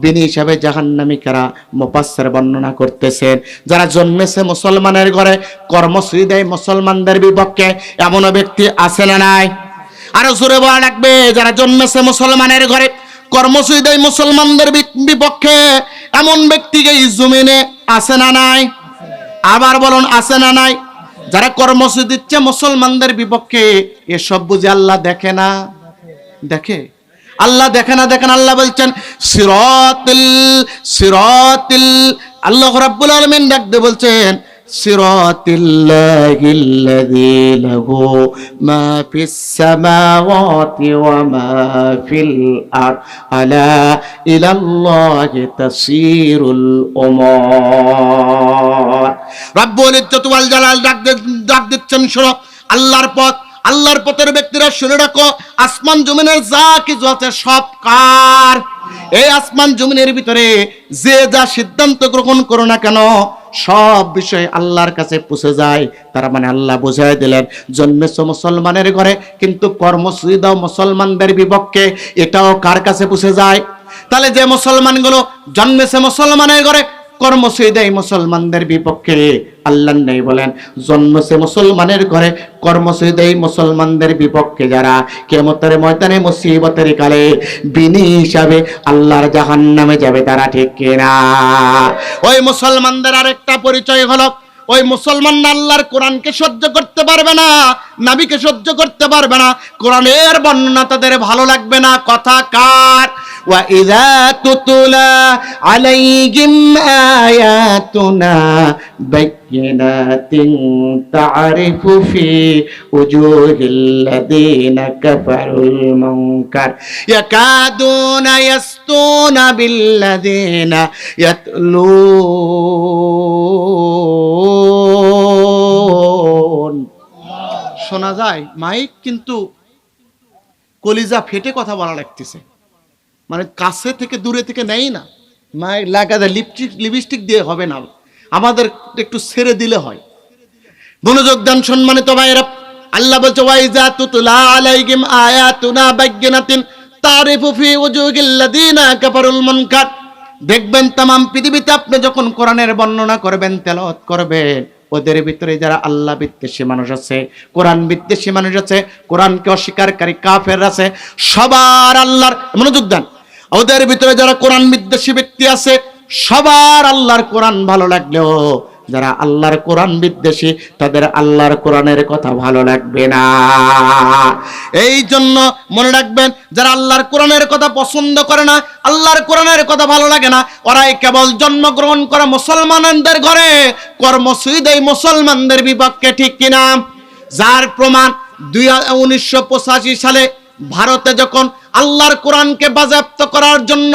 বিনি হিসাবে জাহান্নামী কারা, মুফাসসির বর্ণনা করতেছেন যারা জন্মেছে মুসলমানের ঘরে, কর্মসূচি দেয় মুসলমানদের বিপক্ষে, এমন ব্যক্তি আছে না নাই? আরো জোরে বলা লাগবে, যারা জন্মেছে মুসলমানের ঘরে, কর্মসূচি দেয় মুসলমানদের বিপক্ষে, এমন ব্যক্তিকে এই জমিনে আছে না নাই? আবার বলুন, আছে না নাই? যারা কর্মসূচি দিচ্ছে মুসলমানদের বিপক্ষে, এসব বুঝে আল্লাহ দেখে না? দেখে। আল্লাহ দেখে না? দেখেন, আল্লাহ বলছেন সিরাতিল আল্লাহ রাব্বুল আলামিন ডাকতে বলছেন সিরাতিল্লাহিল্লাযী লাহু মা ফিস সামাওয়াতি ওয়া মা ফিল আরদ আলা ইলাল্লাহি তাসিরুল উমুর। রাব্বুল ইজ্জত ওয়াল জালাল ডাক দিচ্ছেন, শোনো আল্লাহর পথ, আল্লাহর পথের ব্যক্তিরা শুনে রাখো, আসমান জমিনের যা কিছু আছে সব কার? এই আসমান জমিনের ভিতরে যে যা সিদ্ধান্ত গ্রহণ করো না কেন, সব বিষয় আল্লাহর কাছে পৌঁছে যায়। তার মানে আল্লাহ বুঝাই দিলেন, জন্মেছো মুসলমানের ঘরে কিন্তু কর্মসূচি দাও মুসলমানদের বিপক্ষে, এটাও কার কাছে পৌঁছে যায়? তাহলে যে মুসলমানগুলো জন্মেছে মুসলমানের ঘরে, কর্মসূচি দেয় মুসলমানদের বিপক্ষে, আল্লাহ নেই বলেন জন্মেছে মুসলমানের ঘরে, কর্মসূচি দেয় মুসলমানদের বিপক্ষে, যারা কিয়ামতের ময়দানে মুসিবতের কালে বিনি হিসাবে আল্লাহর জাহান্নামে যাবে, তারা ঠিক কিনা? ওই মুসলমানদের আরেকটা পরিচয় হলো, ওই মুসলমান আল্লাহর কোরআনকে সহ্য করতে পারবে না, নবীকে সহ্য করতে পারবে না, কোরআনের বর্ণনা তাদের ভালো লাগবে না। কথা কার? ওয়া ইযা তুতলা আলাইহিম আয়াতুনা বাইয়িনাতিন তা'রিফু ফি উজুহিল্লাযীনা কাফারুল মুনকার ইয়াকাদুনা ইয়াসতুনা বিল্লাযীনা ইয়াতলুন। শোনা যায় মাইক, কিন্তু কলিজা ফেটে কথা বলা লাগতেছে, মানে কাছে থেকে দূরে থেকে নেই না, মায়ের লাগাতে লিপস্টিক দিয়ে হবে না, আমাদের একটু ছেড়ে দিলে হয়। মনোযোগ দেন সম্মানিত ভাইরা, আল্লাহ বলছে ওয়াইজা তুতলা আলাইহিম আয়াতুনা বায়্যিনাতিন তারিফু ফি ওয়ুজিল্লাযিনা কাফারুল মুনকার। দেখবেন তামাম পৃথিবীতে আপনি যখন কোরআনের বর্ণনা করবেন, তেলাওয়াত করবেন, ওদের ভিতরে যারা আল্লাহ বিদ্বেষী মানুষ আছে, কোরআন বিদ্বেষী মানুষ আছে, কোরআনকে অস্বীকারী কাফের আছে, সবার আল্লাহর, মনোযোগ দেন, ওদের ভিতরে যারা কোরআন বিদ্বেষী ব্যক্তি আছে, সবার আল্লাহর কোরআন ভালো লাগলেও যারা আল্লাহর কোরআন বিদ্বেষী তাদের আল্লাহর কোরআনের কথা ভালো লাগবে না। এই জন্য মনে রাখবেন, যারা আল্লাহর কোরআনের কথা পছন্দ করে না, আল্লাহর কোরআনের কথা ভালো লাগে না, ওরাই কেবল জন্মগ্রহণ করা মুসলমানদের ঘরে কর্মসূচিত এই মুসলমানদের বিপক্ষে, ঠিক কিনা? যার প্রমাণ 1985 সালে ভারতে যখন আল্লাহর কোরআনকে বাজেয়াপ্ত করার জন্য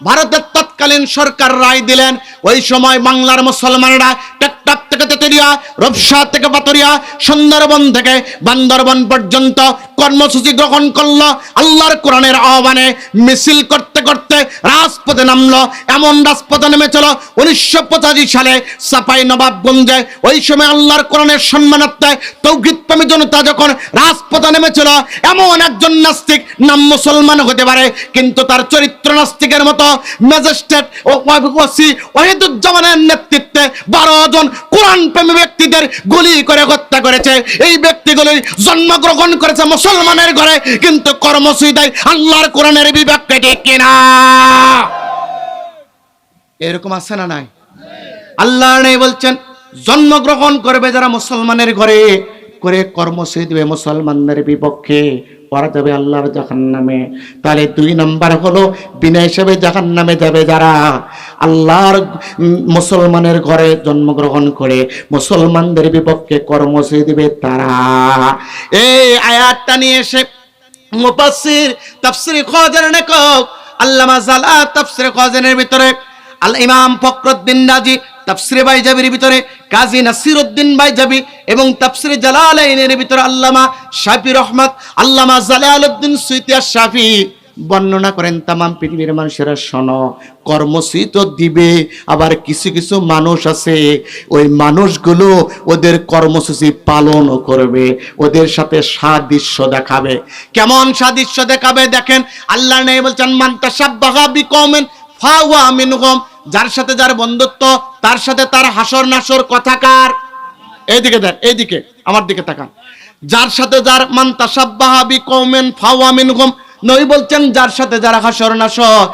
ভারতের তৎকালীন সরকার রায় দিলেন, ওই সময় বাংলার মুসলমানরা টেকটাপ থেকে তেতুলিয়া, রূপসা থেকে পাতুরিয়া, সুন্দরবন থেকে বান্দরবন পর্যন্ত কর্মসূচি গ্রহণ করলো। আল্লাহর কোরআনের আহ্বানে মিছিল করতে করতে রাজপথে নামলো। এমন রাজপথে নেমেছিল 1985 সালে চাপাই নবাবগঞ্জে। ওই সময় আল্লাহর কোরআনের সম্মানার্থে তৌহিদপ্রেমী জনতা যখন রাজপথে নেমেছিল, এমন একজন নাস্তিক, নাম মুসলমান হতে পারে কিন্তু তার চরিত্র নাস্তিকের মতো, ম্যাজিস্ট্রেট ও ওসি ওয়াহিদুজ্জামানের নেতৃত্বে 12 জন কোরআন প্রেমী ব্যক্তিদের গুলি করে হত্যা করেছে। এই ব্যক্তিগুলি জন্মগ্রহণ করেছে মুসলমানের ঘরে, কিন্তু কর্মসূচি দেয় আল্লাহর কোরআনের বিপক্ষে, ঠিক কিনা? এরকম আছে না নাই? আল্লাহ নেই বলছেন জন্মগ্রহণ করবে যারা মুসলমানের ঘরে, করে কর্মসূচি দেবে মুসলমানদের বিপক্ষে, ওরা যাবে আল্লাহর জাহান্নামে। তাহলে 2 নাম্বার হলো বিনা হিসেবে জাহান্নামে যাবে যারা আল্লাহর মুসলমানের ঘরে জন্মগ্রহণ করে মুসলমানদের বিপক্ষে কর্মসূচি দিবে তারা। এই আয়াতটা নিয়ে এসে মুফাসসির তাফসীর খাজানের লেখক আল্লামা জালা তাফসীর খাজানের ভিতরে আল ইমাম ফখরুদ্দিন রাজি তাফসীরে বাইজাবির ভিতরে কাজী নাসিরউদ্দিন বাইজাবি এবং তাফসীরে জালালাইনের ভিতরে আল্লামা শাফি রহমত আল্লামা জালালউদ্দিন সুয়ুতী আশ-শাফি বর্ণনা করেন, তামাম পৃথিবীর মানুষেরা শোনো, কর্মসূচি তো দিবে, আবার কিছু কিছু মানুষ আছে ওই মানুষগুলো ওদের কর্মসূচি পালনও করবে, ওদের সাথে সাদৃশ্য দেখাবে। কেমন সাদৃশ্য দেখাবে দেখেন, আল্লাহ নেই বলছেন মান তাশাব্বাহা বিকওমিন ফাহুয়া মিনহুম, যার সাথে যার বন্ধুত্ব তার সাথে তার হাসর নাসর কথাকার। এইদিকে দেখ, এইদিকে আমার দিকে তাকান, যার সাথে যার মান তাশাব্বাহা বিকওমিন ফাহুয়া মিনহুম, নবী বলছেন যার সাথে যারা হাসর নাসর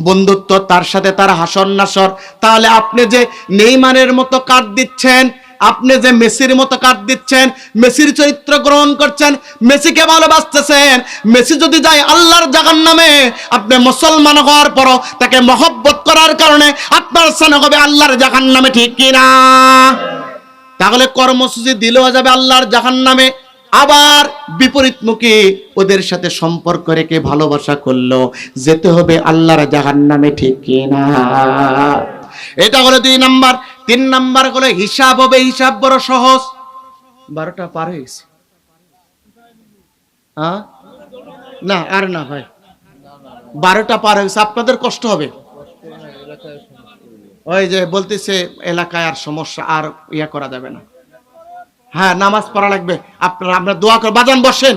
বন্ধুত্ব তার সাথে তার হাসর নাসর। তাহলে আপনি যে নেইমারের মতো কার্ড দিচ্ছেন, আপনি যে মেসির মতো কার্ড দিচ্ছেন, মেসির চরিত্র গ্রহণ করছেন, মেসিকে ভালোবাসতেছেন, মেসি যদি যায় আল্লাহর জাহান্নামে, আপনি মুসলমান হওয়ার পরও তাকে মহব্বত করার কারণে আপনার স্থান হবে আল্লাহর জাহান্নামে, ঠিক কিনা? তাহলে কর্মসূচি দিলেও যাবে আল্লাহর জাহান্নামে, আবার বিপরীতমুখী ওদের সাথে সম্পর্ক রেখে ভালোবাসা করলো যেতে হবে আল্লাহর জাহান্নামে, ঠিক কিনা? এটা হলো 2 নাম্বার। 3 নাম্বার হলো হিসাব হবে, হিসাব বড় সহজ। 12টা পার হয়ে গেছে, হ্যাঁ না আর না ভাই, 12টা পার হয়ে গেছে, আপনাদের কষ্ট হবে। ওই যে বলতেছে এলাকায় আর সমস্যা, আর ইয়া করা যাবে না। হ্যাঁ নামাজ পড়া লাগবে, আপনারা আমরা দোয়া করে বাজান বসেন।